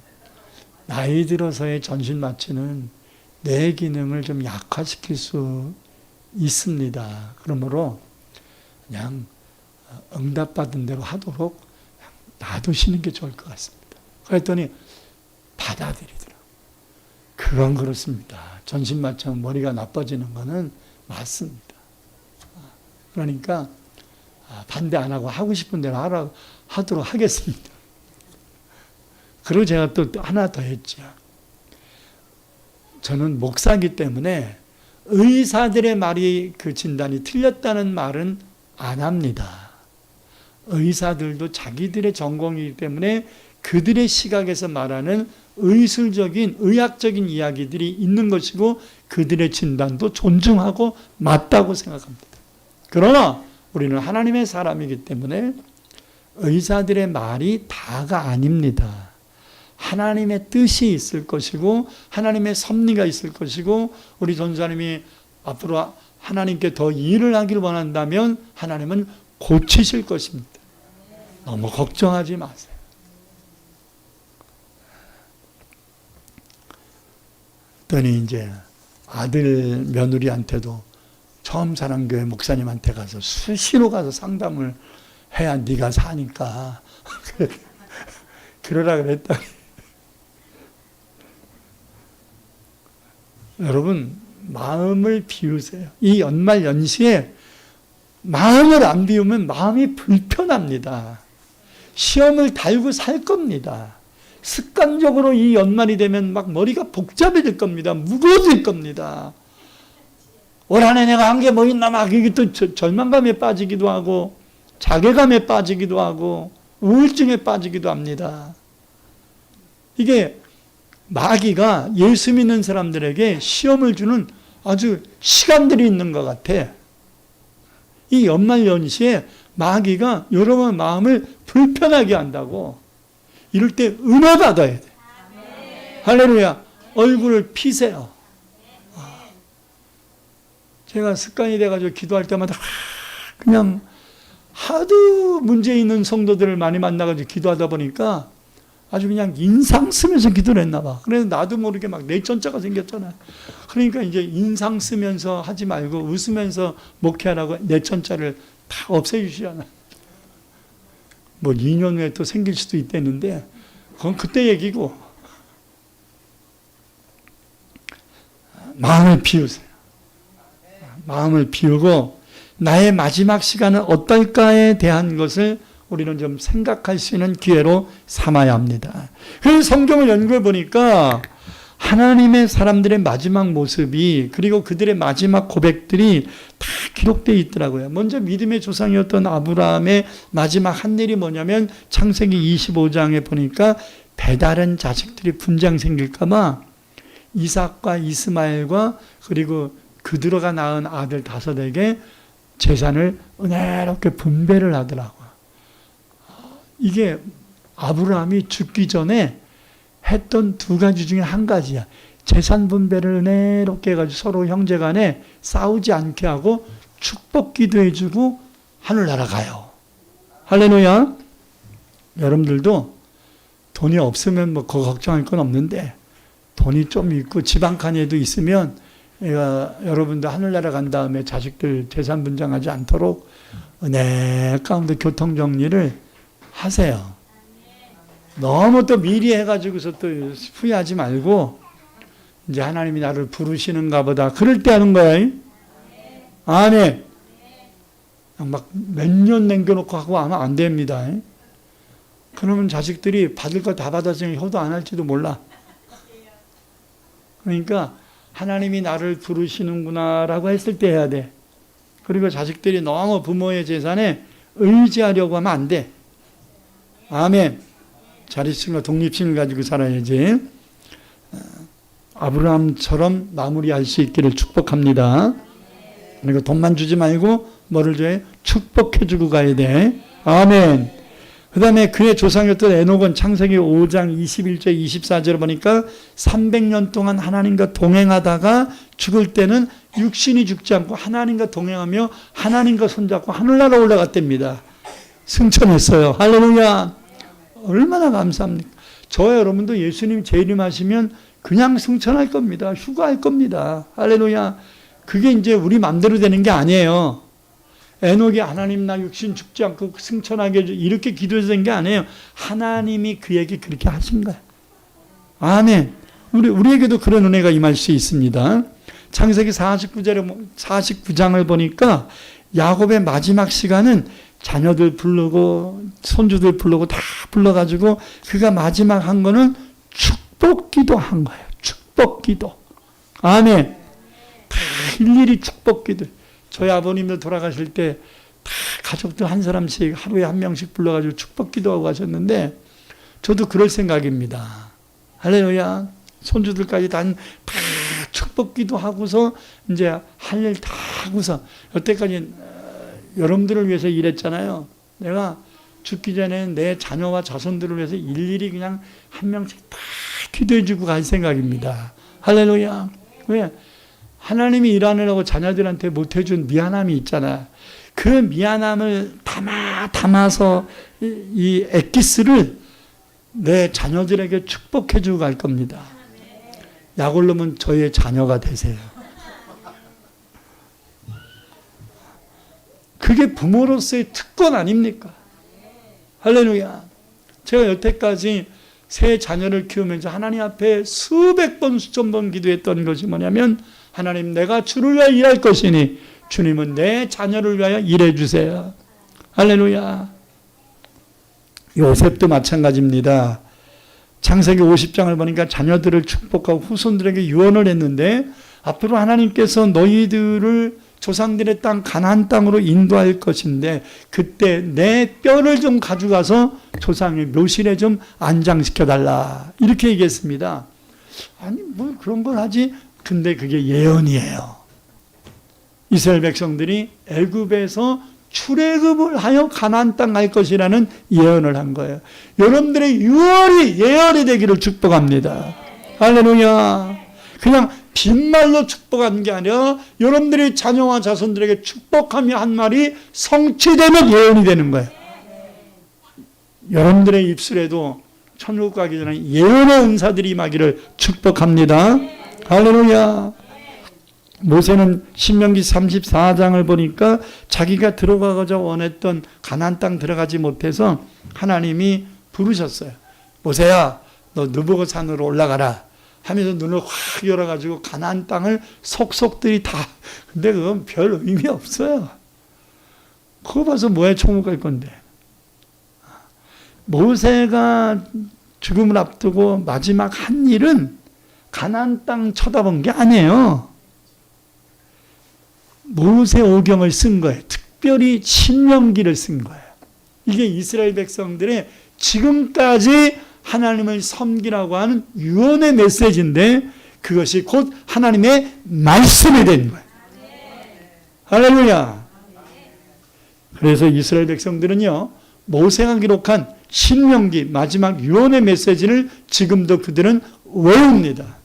나이 들어서의 전신 마취는 뇌 기능을 좀 약화시킬 수 있습니다. 그러므로 그냥 응답받은 대로 하도록 놔두시는 게 좋을 것 같습니다. 그랬더니 받아들이더라고요. 그건 그렇습니다. 전신 마취하면 머리가 나빠지는 거는 맞습니다. 그러니까 반대 안 하고 하고 싶은 대로 하도록 하겠습니다. 그리고 제가 또 하나 더 했죠. 저는 목사이기 때문에 의사들의 말이 그 진단이 틀렸다는 말은 안 합니다. 의사들도 자기들의 전공이기 때문에 그들의 시각에서 말하는 의술적인 의학적인 이야기들이 있는 것이고 그들의 진단도 존중하고 맞다고 생각합니다. 그러나 우리는 하나님의 사람이기 때문에 의사들의 말이 다가 아닙니다. 하나님의 뜻이 있을 것이고 하나님의 섭리가 있을 것이고 우리 전사님이 앞으로 하나님께 더 일을 하기를 원한다면 하나님은 고치실 것입니다. 너무 걱정하지 마세요. 그랬더니 이제 아들 며느리한테도 처음 사랑교회 목사님한테 가서 수시로 가서 상담을 해야 네가 사니까 그러라 그랬더니 여러분 마음을 비우세요. 이 연말 연시에 마음을 안 비우면 마음이 불편합니다. 시험을 달고 살 겁니다. 습관적으로 이 연말이 되면 막 머리가 복잡해질 겁니다. 무거워질 겁니다. 올 한 해 내가 한 게 뭐 있나 막 이게 또 절망감에 빠지기도 하고 자괴감에 빠지기도 하고 우울증에 빠지기도 합니다. 이게 마귀가 예수 믿는 사람들에게 시험을 주는 아주 시간들이 있는 것 같아. 이 연말 연시에 마귀가 여러분 마음을 불편하게 한다고. 이럴 때 은혜 받아야 돼. 할렐루야. 얼굴을 피세요. 제가 습관이 돼가지고 기도할 때마다 그냥 하도 문제 있는 성도들을 많이 만나가지고 기도하다 보니까 아주 그냥 인상 쓰면서 기도를 했나 봐. 그래서 나도 모르게 막 내천자가 생겼잖아요. 그러니까 이제 인상 쓰면서 하지 말고 웃으면서 목회하라고 내천자를 다 없애주시잖아요. 뭐 2년 후에 또 생길 수도 있다는데 그건 그때 얘기고. 마음을 비우세요. 마음을 비우고 나의 마지막 시간은 어떨까에 대한 것을 우리는 좀 생각할 수 있는 기회로 삼아야 합니다. 그래서 성경을 연구해 보니까 하나님의 사람들의 마지막 모습이 그리고 그들의 마지막 고백들이 다 기록되어 있더라고요. 먼저 믿음의 조상이었던 아브라함의 마지막 한 일이 뭐냐면 창세기 25장에 보니까 배다른 자식들이 분쟁 생길까 봐 이삭과 이스마엘과 그리고 그들어가 낳은 아들 5에게 재산을 은혜롭게 분배를 하더라고요. 이게 아브라함이 죽기 전에 했던 2가지 중에 한 가지야. 재산 분배를 은혜롭게 해가지고 서로 형제간에 싸우지 않게 하고 축복 기도해주고 하늘나라 가요. 할렐루야. 여러분들도 돈이 없으면 뭐 그거 걱정할 건 없는데 돈이 좀 있고 집 한 칸에도 있으면 여러분도 하늘나라 간 다음에 자식들 재산 분쟁하지 않도록 은혜 가운데 교통정리를 하세요. 너무 또 미리 해가지고서 또 후회하지 말고 이제 하나님이 나를 부르시는가 보다 그럴 때 하는 거야. 아멘. 막 몇 년 남겨놓고 하고 하면 안 됩니다. 그러면 자식들이 받을 거 다 받았으니 효도 안 할지도 몰라. 그러니까 하나님이 나를 부르시는구나라고 했을 때 해야 돼. 그리고 자식들이 너무 부모의 재산에 의지하려고 하면 안 돼. 아멘. 자립심과 독립심을 가지고 살아야지. 아브라함처럼 마무리할 수 있기를 축복합니다. 그리고 돈만 주지 말고 뭐를 줘야 축복해주고 가야 돼. 아멘. 그 다음에 그의 조상이었던 에녹은 창세기 5장 21절 24절을 보니까 300년 동안 하나님과 동행하다가 죽을 때는 육신이 죽지 않고 하나님과 동행하며 하나님과 손잡고 하늘나라 올라갔답니다. 승천했어요. 할렐루야. 얼마나 감사합니까? 저와 여러분도 예수님 재림하시면 그냥 승천할 겁니다. 휴가할 겁니다. 할렐루야. 그게 이제 우리 마음대로 되는 게 아니에요. 에녹이 하나님 나 육신 죽지 않고 승천하게 해줘 이렇게 기도해서 된 게 아니에요. 하나님이 그에게 그렇게 하신 거예요. 아멘. 우리에게도 그런 은혜가 임할 수 있습니다. 창세기 49장을 보니까 야곱의 마지막 시간은 자녀들 부르고 손주들 부르고 다 불러가지고 그가 마지막 한 거는 축복기도 한 거예요. 축복기도. 아멘. 다 일일이 축복기도. 저희 아버님도 돌아가실 때 다 가족들 한 사람씩 하루에 한 명씩 불러가지고 축복 기도하고 가셨는데 저도 그럴 생각입니다. 할렐루야. 손주들까지 다 축복기도 하고서 이제 할 일 다 하고서 여태까지 여러분들을 위해서 일했잖아요. 내가 죽기 전에 내 자녀와 자손들을 위해서 일일이 그냥 한 명씩 다 기도해 주고 갈 생각입니다. 할렐루야. 왜? 하나님이 일하느라고 자녀들한테 못해준 미안함이 있잖아. 그 미안함을 담아서 이 엑기스를 내 자녀들에게 축복해 주고 갈 겁니다. 약올르면 저의 자녀가 되세요. 그게 부모로서의 특권 아닙니까? 할렐루야. 제가 여태까지 새 자녀를 키우면서 하나님 앞에 수백 번 수천 번 기도했던 것이 뭐냐면 하나님 내가 주를 위하여 일할 것이니 주님은 내 자녀를 위하여 일해 주세요. 할렐루야. 요셉도 마찬가지입니다. 창세기 50장을 보니까 자녀들을 축복하고 후손들에게 유언을 했는데 앞으로 하나님께서 너희들을 조상들의 땅 가나안 땅으로 인도할 것인데 그때 내 뼈를 좀 가져가서 조상의 묘실에 좀 안장시켜달라 이렇게 얘기했습니다. 아니 뭐 그런 걸 하지. 근데 그게 예언이에요. 이스라엘 백성들이 애굽에서 출애굽을 하여 가나안 땅 갈 것이라는 예언을 한 거예요. 여러분들의 유언이 예언이 되기를 축복합니다. 할렐루야. 그냥 빈말로 축복하는 게 아니라 여러분들의 자녀와 자손들에게 축복하며 한 말이 성취되면 예언이 되는 거예요. 여러분들의 입술에도 천국 가기 전에 예언의 은사들이 임하기를 축복합니다. 할렐루야. 모세는 신명기 34장을 보니까 자기가 들어가고자 원했던 가나안 땅 들어가지 못해서 하나님이 부르셨어요. 모세야, 너 느보고 산으로 올라가라 하면서 눈을 확 열어가지고 가나안 땅을 속속들이 다. 근데 그건 별 의미 없어요. 그거 봐서 뭐에 천국 갈 건데. 모세가 죽음을 앞두고 마지막 한 일은 가나안 땅 쳐다본 게 아니에요. 모세오경을 쓴 거예요. 특별히 신명기를 쓴 거예요. 이게 이스라엘 백성들의 지금까지 하나님을 섬기라고 하는 유언의 메시지인데 그것이 곧 하나님의 말씀이 된 거예요. 할렐루야. 그래서 이스라엘 백성들은요, 모세가 기록한 신명기 마지막 유언의 메시지를 지금도 그들은 외웁니다.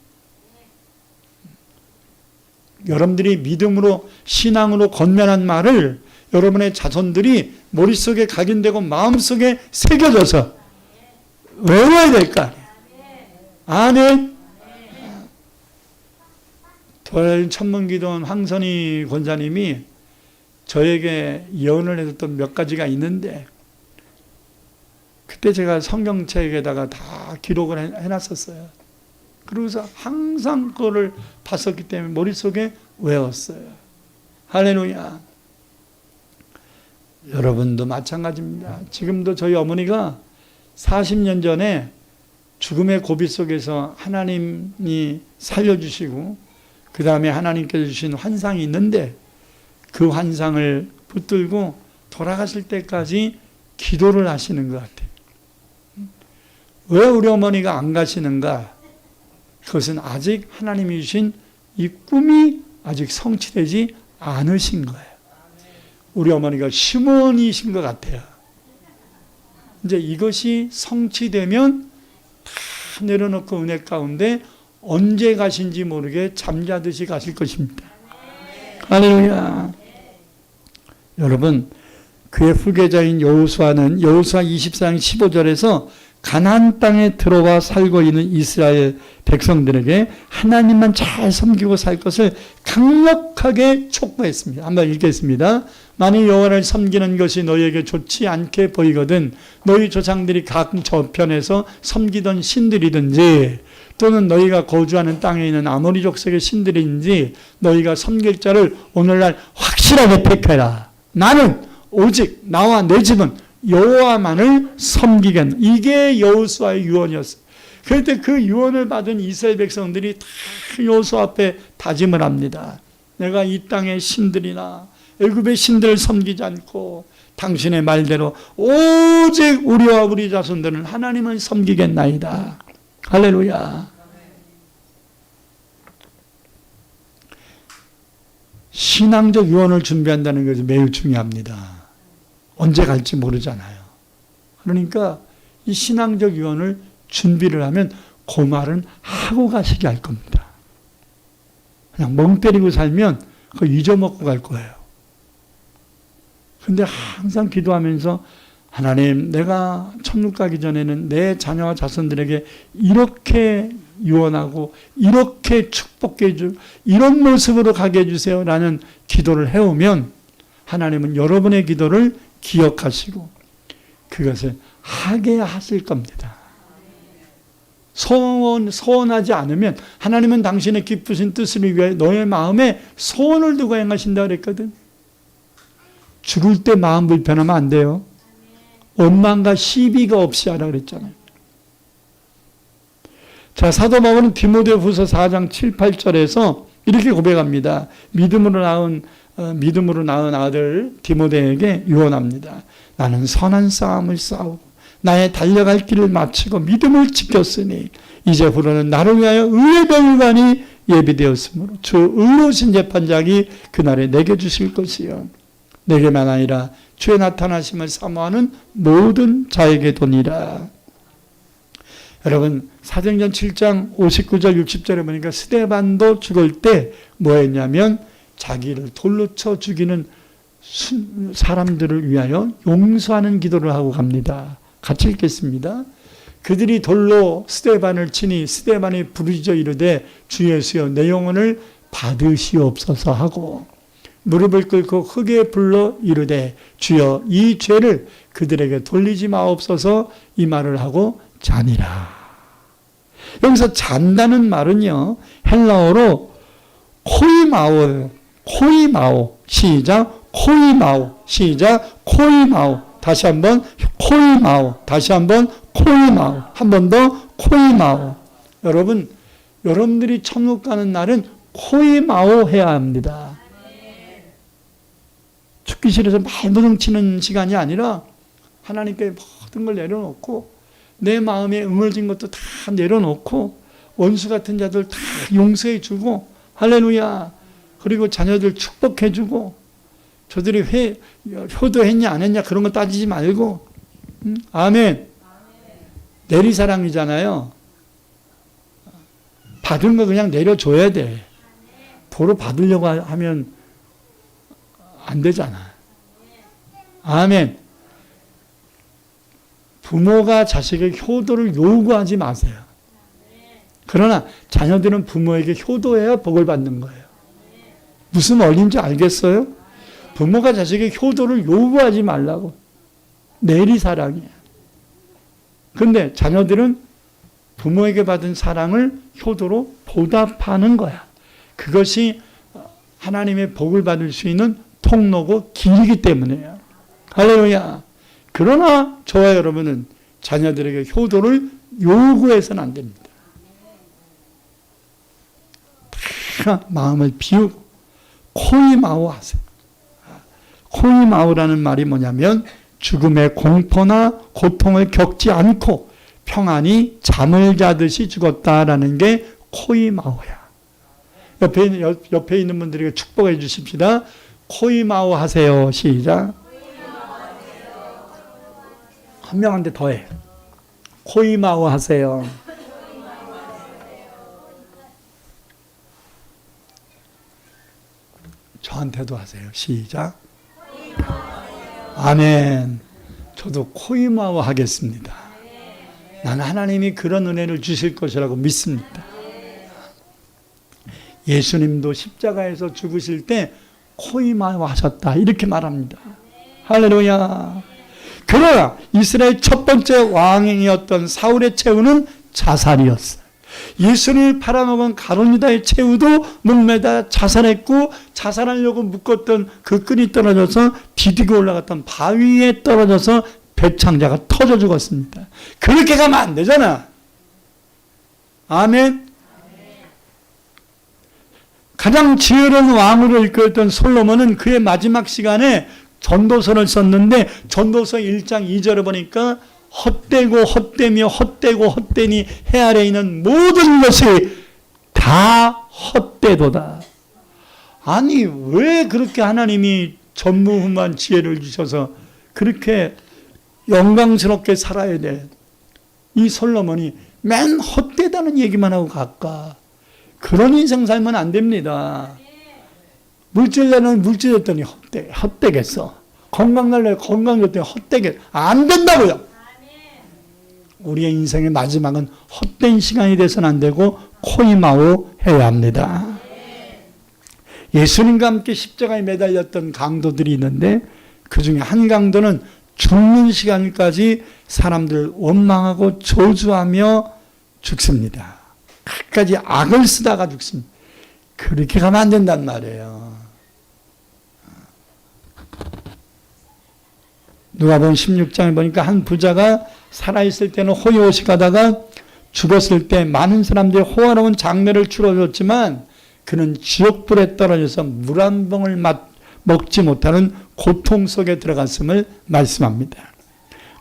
여러분들이 믿음으로 신앙으로 건면한 말을 여러분의 자손들이 머릿속에 각인되고 마음속에 새겨져서 외워야 될 거 아니에요. 아멘. 도라진 천문기도원 황선희 권사님이 저에게 예언을 해줬던 몇 가지가 있는데 그때 제가 성경책에다가 다 기록을 해놨었어요. 그러고서 항상 그거를 봤었기 때문에 머릿속에 외웠어요. 할렐루야. 여러분도 마찬가지입니다. 지금도 저희 어머니가 40년 전에 죽음의 고비 속에서 하나님이 살려주시고 그 다음에 하나님께서 주신 환상이 있는데 그 환상을 붙들고 돌아가실 때까지 기도를 하시는 것 같아요. 왜 우리 어머니가 안 가시는가? 그것은 아직 하나님이 주신 이 꿈이 아직 성취되지 않으신 거예요. 우리 어머니가 시몬이신 것 같아요. 이제 이것이 성취되면 다 내려놓고 은혜 가운데 언제 가신지 모르게 잠자듯이 가실 것입니다. 할렐루야. 여러분, 그의 후계자인 여호수아는 여호수아 24장 15절에서 가나안 땅에 들어와 살고 있는 이스라엘 백성들에게 하나님만 잘 섬기고 살 것을 강력하게 촉구했습니다. 한번 읽겠습니다. 만일 여호와를 섬기는 것이 너희에게 좋지 않게 보이거든 너희 조상들이 각 저편에서 섬기던 신들이든지 또는 너희가 거주하는 땅에 있는 아모리 족속의 신들인지 너희가 섬길 자를 오늘날 확실하게 택해라. 나는 오직 나와 내 집은 여호와만을 섬기겠노라. 이게 여호수아의 유언이었어요. 그럴 때 그 유언을 받은 이스라엘 백성들이 다 여호수아 앞에 다짐을 합니다. 내가 이 땅의 신들이나 애굽의 신들을 섬기지 않고 당신의 말대로 오직 우리와 우리 자손들은 하나님을 섬기겠나이다. 할렐루야. 신앙적 유언을 준비한다는 것이 매우 중요합니다. 언제 갈지 모르잖아요. 그러니까 이 신앙적 유언을 준비를 하면 그 말은 하고 가시게 할 겁니다. 그냥 멍 때리고 살면 그거 잊어먹고 갈 거예요. 근데 항상 기도하면서 하나님, 내가 천국 가기 전에는 내 자녀와 자손들에게 이렇게 유언하고 이렇게 축복해 주, 이런 모습으로 가게 해주세요 라는 기도를 해오면 하나님은 여러분의 기도를 기억하시고 그것을 하게 하실 겁니다. 소원하지 않으면 하나님은 당신의 기쁘신 뜻을 위해 너의 마음에 소원을 두고 행하신다 그랬거든. 죽을 때 마음 불편하면 안 돼요. 원망과 시비가 없이 하라 그랬잖아요. 자, 사도 바울은 디모데후서 4장 7, 8절에서 이렇게 고백합니다. 믿음으로 낳은 아들 디모데에게 유언합니다. 나는 선한 싸움을 싸우고 나의 달려갈 길을 마치고 믿음을 지켰으니 이제부로는 나를 위하여 의의 별관이 예비되었으므로 주 의로우신 재판장이 그날에 내게 주실 것이요 내게만 아니라 주의 나타나심을 사모하는 모든 자에게 도니라. 여러분, 사도행전 7장 59절 60절에 보니까 스데반도 죽을 때 뭐 했냐면 자기를 돌로 쳐 죽이는 사람들을 위하여 용서하는 기도를 하고 갑니다. 같이 읽겠습니다. 그들이 돌로 스데반을 치니 스데반이 부르짖어 이르되 주 예수여 내 영혼을 받으시옵소서 하고 무릎을 꿇고 크게 불러 이르되 주여 이 죄를 그들에게 돌리지 마옵소서 이 말을 하고 자니라. 여기서 잔다는 말은요, 헬라어로 코이마오, 시작, 코이마오, 다시 한번 코이마오, 한 번 더 코이마오. 여러분, 여러분들이 천국 가는 날은 코이마오 해야 합니다. 죽기실에서 많이 무등치는 시간이 아니라 하나님께 모든 걸 내려놓고 내 마음에 응어진 것도 다 내려놓고 원수 같은 자들 다 용서해 주고 할렐루야. 그리고 자녀들 축복해 주고 저들이 효도했냐 안 했냐 그런 거 따지지 말고 아멘. 내리사랑이잖아요. 받은 거 그냥 내려줘야 돼. 도로 받으려고 하면 안 되잖아. 아멘. 부모가 자식에게 효도를 요구하지 마세요. 그러나 자녀들은 부모에게 효도해야 복을 받는 거예요. 무슨 원리인지 알겠어요? 부모가 자식에게 효도를 요구하지 말라고. 내리사랑이에요. 근데 자녀들은 부모에게 받은 사랑을 효도로 보답하는 거야. 그것이 하나님의 복을 받을 수 있는 통로고 길이기 때문에요. 할렐루야. 그러나 저와 여러분은 자녀들에게 효도를 요구해서는 안 됩니다. 다 마음을 비우고 코이마오 하세요. 코이마오라는 말이 뭐냐면 죽음의 공포나 고통을 겪지 않고 평안히 잠을 자듯이 죽었다라는 게 코이마오야. 옆에 있는 분들에게 축복해 주십시다. 코이마오 하세요. 시작. 한 명한테 더해. 코이마오 하세요. 저한테도 하세요. 시작. 아멘. 저도 코이마오 하겠습니다. 나는 하나님이 그런 은혜를 주실 것이라고 믿습니다. 예수님도 십자가에서 죽으실 때 코이마오 하셨다 이렇게 말합니다. 할렐루야. 그러나 이스라엘 첫 번째 왕이었던 사울의 최후는 자살이었어요. 예수를 팔아먹은 가룟유다의 최후도 목매다 자살했고 자살하려고 묶었던 그 끈이 떨어져서 디디고 올라갔던 바위에 떨어져서 배창자가 터져 죽었습니다. 그렇게 가면 안 되잖아. 아멘. 가장 지혜로운 왕으로 이끌었던 솔로몬은 그의 마지막 시간에 전도서를 썼는데 전도서 1장 2절에 보니까 헛되고 헛되며 헛되고 헛되니 해 아래에 있는 모든 것이 다 헛되도다. 아니 왜 그렇게 하나님이 전무후무한 지혜를 주셔서 그렇게 영광스럽게 살아야 돼? 이 솔로몬이 맨 헛되다는 얘기만 하고 갈까? 그런 인생 살면 안 됩니다. 물질내는 물질했더니 헛되겠어. 건강 날래 건강 줬더니 헛되겠어. 안 된다고요. 우리의 인생의 마지막은 헛된 시간이 돼서는 안 되고 코이마오 해야 합니다. 예수님과 함께 십자가에 매달렸던 강도들이 있는데 그 중에 한 강도는 죽는 시간까지 사람들 원망하고 저주하며 죽습니다. 끝까지 악을 쓰다가 죽습니다. 그렇게 가면 안 된단 말이에요. 누가복음 16장에 보니까 한 부자가 살아있을 때는 호의호식하다가 죽었을 때 많은 사람들이 호화로운 장례를 치러줬지만 그는 지옥불에 떨어져서 물 한 봉을 먹지 못하는 고통 속에 들어갔음을 말씀합니다.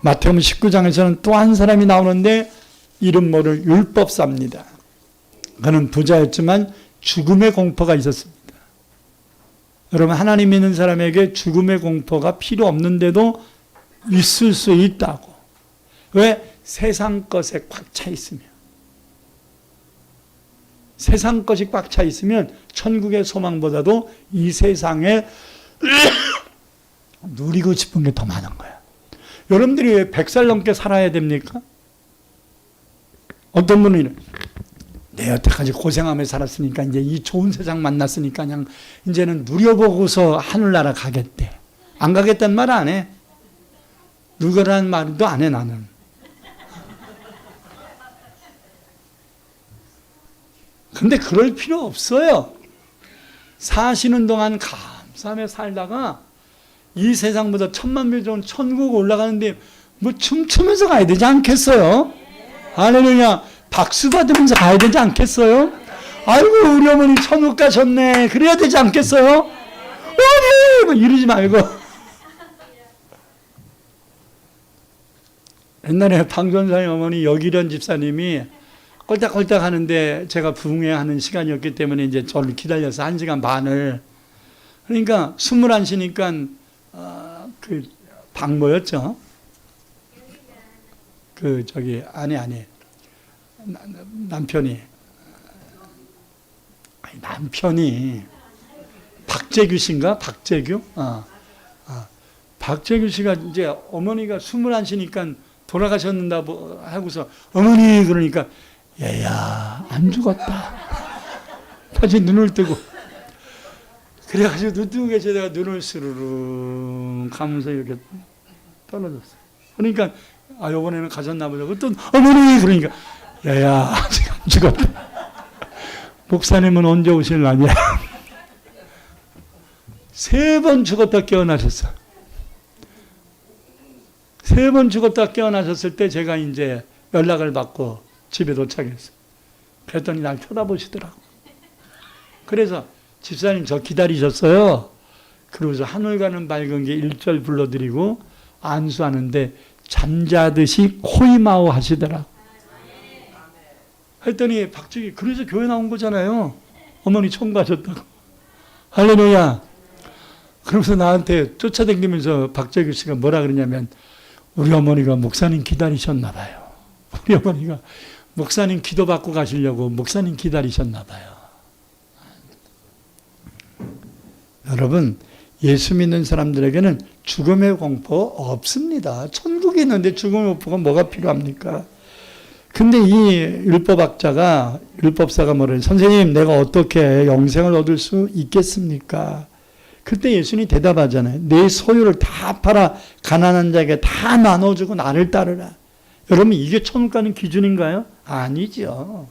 마태복음 19장에서는 또 한 사람이 나오는데 이름 모를 율법사입니다. 그는 부자였지만 죽음의 공포가 있었습니다. 여러분 하나님 믿는 사람에게 죽음의 공포가 필요 없는데도 있을 수 있다고. 왜? 세상 것에 꽉 차 있으면. 세상 것이 꽉 차 있으면 천국의 소망보다도 이 세상에 누리고 싶은 게 더 많은 거야. 여러분들이 왜 100살 넘게 살아야 됩니까? 어떤 분은 내 여태까지 고생하며 살았으니까 이제 이 좋은 세상 만났으니까 그냥 이제는 누려보고서 하늘나라 가겠대. 안 가겠다는 말 안 해. 누구라는 말도 안 해 나는. 근데 그럴 필요 없어요. 사시는 동안 감사하며 살다가 이 세상보다 1000만 배 좋은 천국 올라가는데 뭐 춤추면서 가야 되지 않겠어요? 할렐루야. 박수 받으면서 가야 되지 않겠어요? 아이고 우리 어머니 천국 가셨네. 그래야 되지 않겠어요? 어머니 뭐 이러지 말고. 옛날에 방전사님 어머니 여기련 집사님이 껄딱껄딱 하는데 제가 부흥회하는 시간이었기 때문에 이제 저를 기다려서 1시간 반을. 그러니까 21시니까 그 방모였죠. 그 저기 아니 남편이 박재규 씨인가? 박재규? 박재규 씨가 이제 어머니가 21시니까 돌아가셨는다고 하고서 어머니 그러니까 얘야 안 죽었다. 다시 눈을 뜨고 그래가지고 눈 뜨고 계시다가 눈을 스르르 감으면서 이렇게 떨어졌어요. 그러니까 이번에는 가셨나 보다. 또 어머니 그러니까 얘야 아직 안 죽었다. 목사님은 언제 오실라냐. 3번 죽었다 깨어나셨어. 3번 죽었다 깨어나셨을 때 제가 이제 연락을 받고 집에 도착했어요. 그랬더니 날 쳐다보시더라고. 그래서 집사님 저 기다리셨어요. 그러고서 하늘 가는 밝은 게 1절 불러드리고 안수하는데 잠자듯이 코이마오 하시더라고. 했더니 박주기 그래서 교회 나온 거잖아요. 어머니 청구하셨다고. 할렐루야. 그러면서 나한테 쫓아다니면서 박재규 씨가 뭐라 그러냐면 우리 어머니가 목사님 기다리셨나 봐요. 우리 어머니가 목사님 기도받고 가시려고 목사님 기다리셨나 봐요. 여러분 예수 믿는 사람들에게는 죽음의 공포 없습니다. 천국에 있는데 죽음의 공포가 뭐가 필요합니까? 근데 이 율법사가 뭐래요? 선생님 내가 어떻게 영생을 얻을 수 있겠습니까? 그때 예수님이 대답하잖아요. 내 소유를 다 팔아 가난한 자에게 다 나눠주고 나를 따르라. 여러분 이게 천국 가는 기준인가요? 아니죠.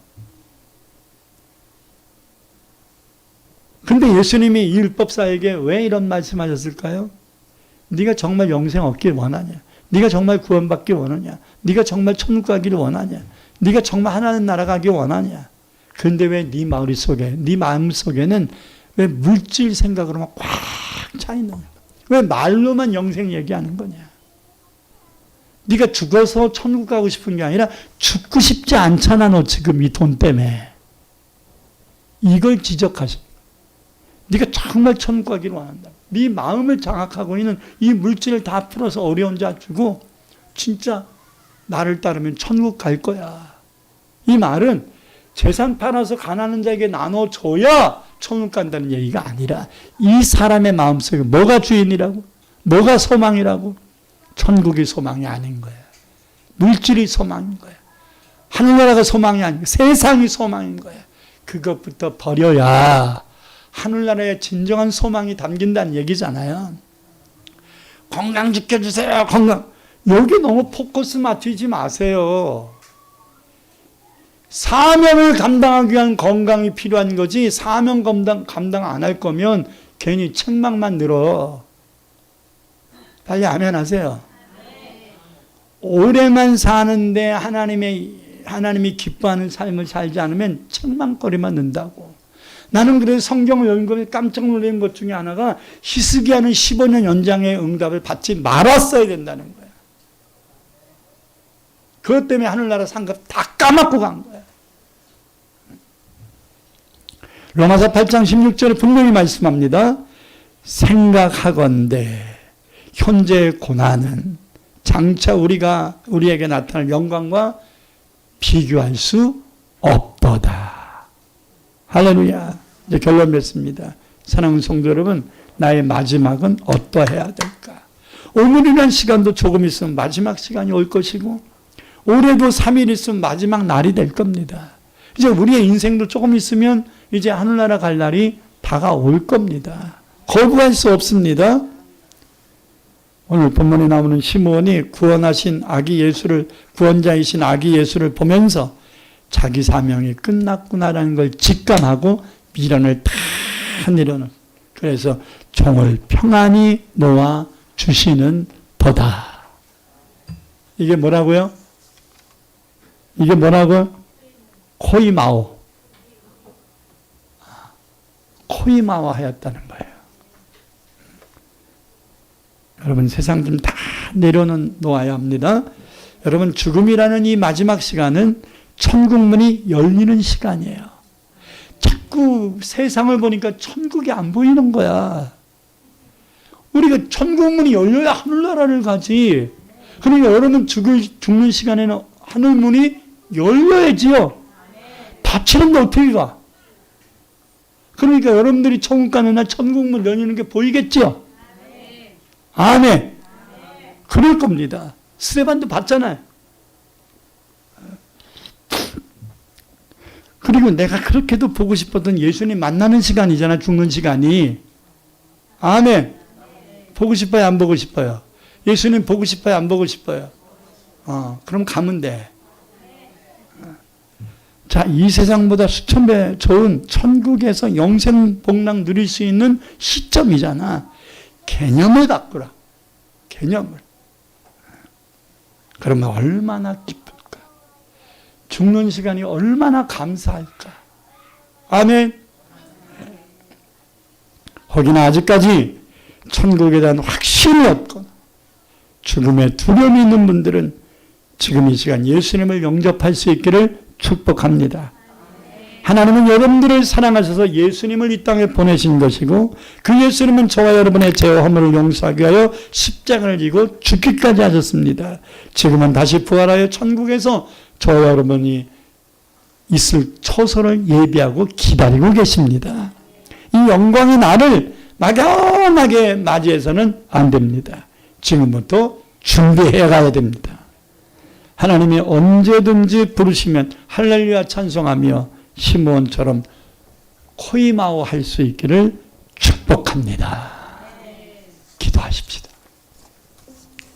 근데 예수님이 이 율법사에게 왜 이런 말씀하셨을까요? 네가 정말 영생 얻길 원하냐? 네가 정말 구원받길 원하냐? 네가 정말 천국 가기를 원하냐? 네가 정말 하나님 나라 가길 원하냐? 그런데 왜 네 머릿속에, 네 마음속에는 왜 물질 생각으로만 꽉 차 있는 거야? 왜 말로만 영생 얘기하는 거냐? 네가 죽어서 천국 가고 싶은 게 아니라 죽고 싶지 않잖아, 너 지금 이 돈 때문에. 이걸 지적하시. 네가 정말 천국 가기를 원한다. 네 마음을 장악하고 있는 이 물질을 다 풀어서 어려운 자 주고 진짜 나를 따르면 천국 갈 거야. 이 말은 재산 팔아서 가난한 자에게 나눠줘야 천국 간다는 얘기가 아니라 이 사람의 마음속에 뭐가 주인이라고? 뭐가 소망이라고? 천국이 소망이 아닌 거야. 물질이 소망인 거야. 하늘나라가 소망이 아니고 세상이 소망인 거야. 그것부터 버려야 하늘나라의 진정한 소망이 담긴다는 얘기잖아요. 건강 지켜주세요. 건강. 여기 너무 포커스 맞추지 마세요. 사명을 감당하기 위한 건강이 필요한 거지 사명 감당 안 할 거면 괜히 책망만 늘어. 빨리 아멘 하세요. 오래만 사는데 하나님이 기뻐하는 삶을 살지 않으면 책망거리만 는다고. 나는 그래서 성경을 읽으면 깜짝 놀란 것 중에 하나가 히스기야는 15년 연장의 응답을 받지 말았어야 된다는 거야. 그것 때문에 하늘나라 상급 다 까먹고 간 거야. 로마서 8장 16절에 분명히 말씀합니다. 생각하건대 현재의 고난은 장차 우리에게 나타날 영광과 비교할 수 없도다. 할렐루야. 이제 결론 맺습니다. 사랑하는 성도 여러분, 나의 마지막은 어떠해야 될까? 오늘이란 시간도 조금 있으면 마지막 시간이 올 것이고 올해도 3일 있으면 마지막 날이 될 겁니다. 이제 우리의 인생도 조금 있으면 이제 하늘나라 갈 날이 다가올 겁니다. 거부할 수 없습니다. 오늘 본문에 나오는 시므온이 구원자이신 아기 예수를 보면서 자기 사명이 끝났구나라는 걸 직감하고 미련을 다 내려놓은. 그래서 종을 평안히 놓아 주시는 도다. 이게 뭐라고요? 이게 뭐라고요? 코이마오. 코이마오 하였다는 거예요. 여러분 세상 좀 다 내려놓아야 합니다. 여러분 죽음이라는 이 마지막 시간은 천국문이 열리는 시간이에요. 자꾸 세상을 보니까 천국이 안 보이는 거야. 우리가 천국문이 열려야 하늘나라를 가지. 그러니까 여러분 죽는 시간에는 하늘문이 열려야지요. 닫히는데 어떻게 가? 그러니까 여러분들이 천국 가는 날 천국문 열리는 게 보이겠죠? 아멘. 그럴 겁니다. 스테반도 봤잖아요. 그리고 내가 그렇게도 보고 싶었던 예수님 만나는 시간이잖아, 죽는 시간이. 아멘. 보고 싶어요, 안 보고 싶어요? 예수님 보고 싶어요, 안 보고 싶어요? 그럼 가면 돼. 자, 이 세상보다 수천 배 좋은 천국에서 영생 복락 누릴 수 있는 시점이잖아. 개념을 바꾸라. 개념을. 그러면 얼마나 기쁠까? 죽는 시간이 얼마나 감사할까? 아멘. 혹여나 아직까지 천국에 대한 확신이 없거나 죽음에 두려움이 있는 분들은 지금 이 시간 예수님을 영접할 수 있기를 축복합니다. 하나님은 여러분들을 사랑하셔서 예수님을 이 땅에 보내신 것이고 그 예수님은 저와 여러분의 죄와 허물을 용서하기 위하여 십자가를 지고 죽기까지 하셨습니다. 지금은 다시 부활하여 천국에서 저와 여러분이 있을 처소를 예비하고 기다리고 계십니다. 이 영광의 날을 막연하게 맞이해서는 안 됩니다. 지금부터 준비해 가야 됩니다. 하나님이 언제든지 부르시면 할렐루야 찬송하며 시므온처럼 코이마오 할 수 있기를 축복합니다. 기도하십시다.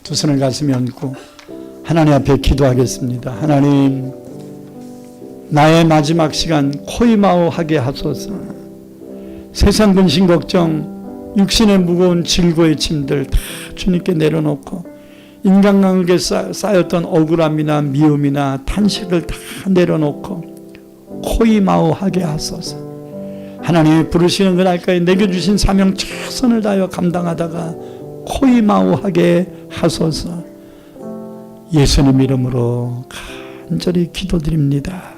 두 손을 가슴에 얹고 하나님 앞에 기도하겠습니다. 하나님, 나의 마지막 시간 코이마오 하게 하소서. 세상 근심 걱정, 육신의 무거운 질고의 짐들 다 주님께 내려놓고 인간관계에 쌓였던 억울함이나 미움이나 탄식을 다 내려놓고 코이마오하게 하소서. 하나님이 부르시는 그날까지 내게 주신 사명 최선을 다하여 감당하다가 코이마오하게 하소서. 예수님 이름으로 간절히 기도드립니다.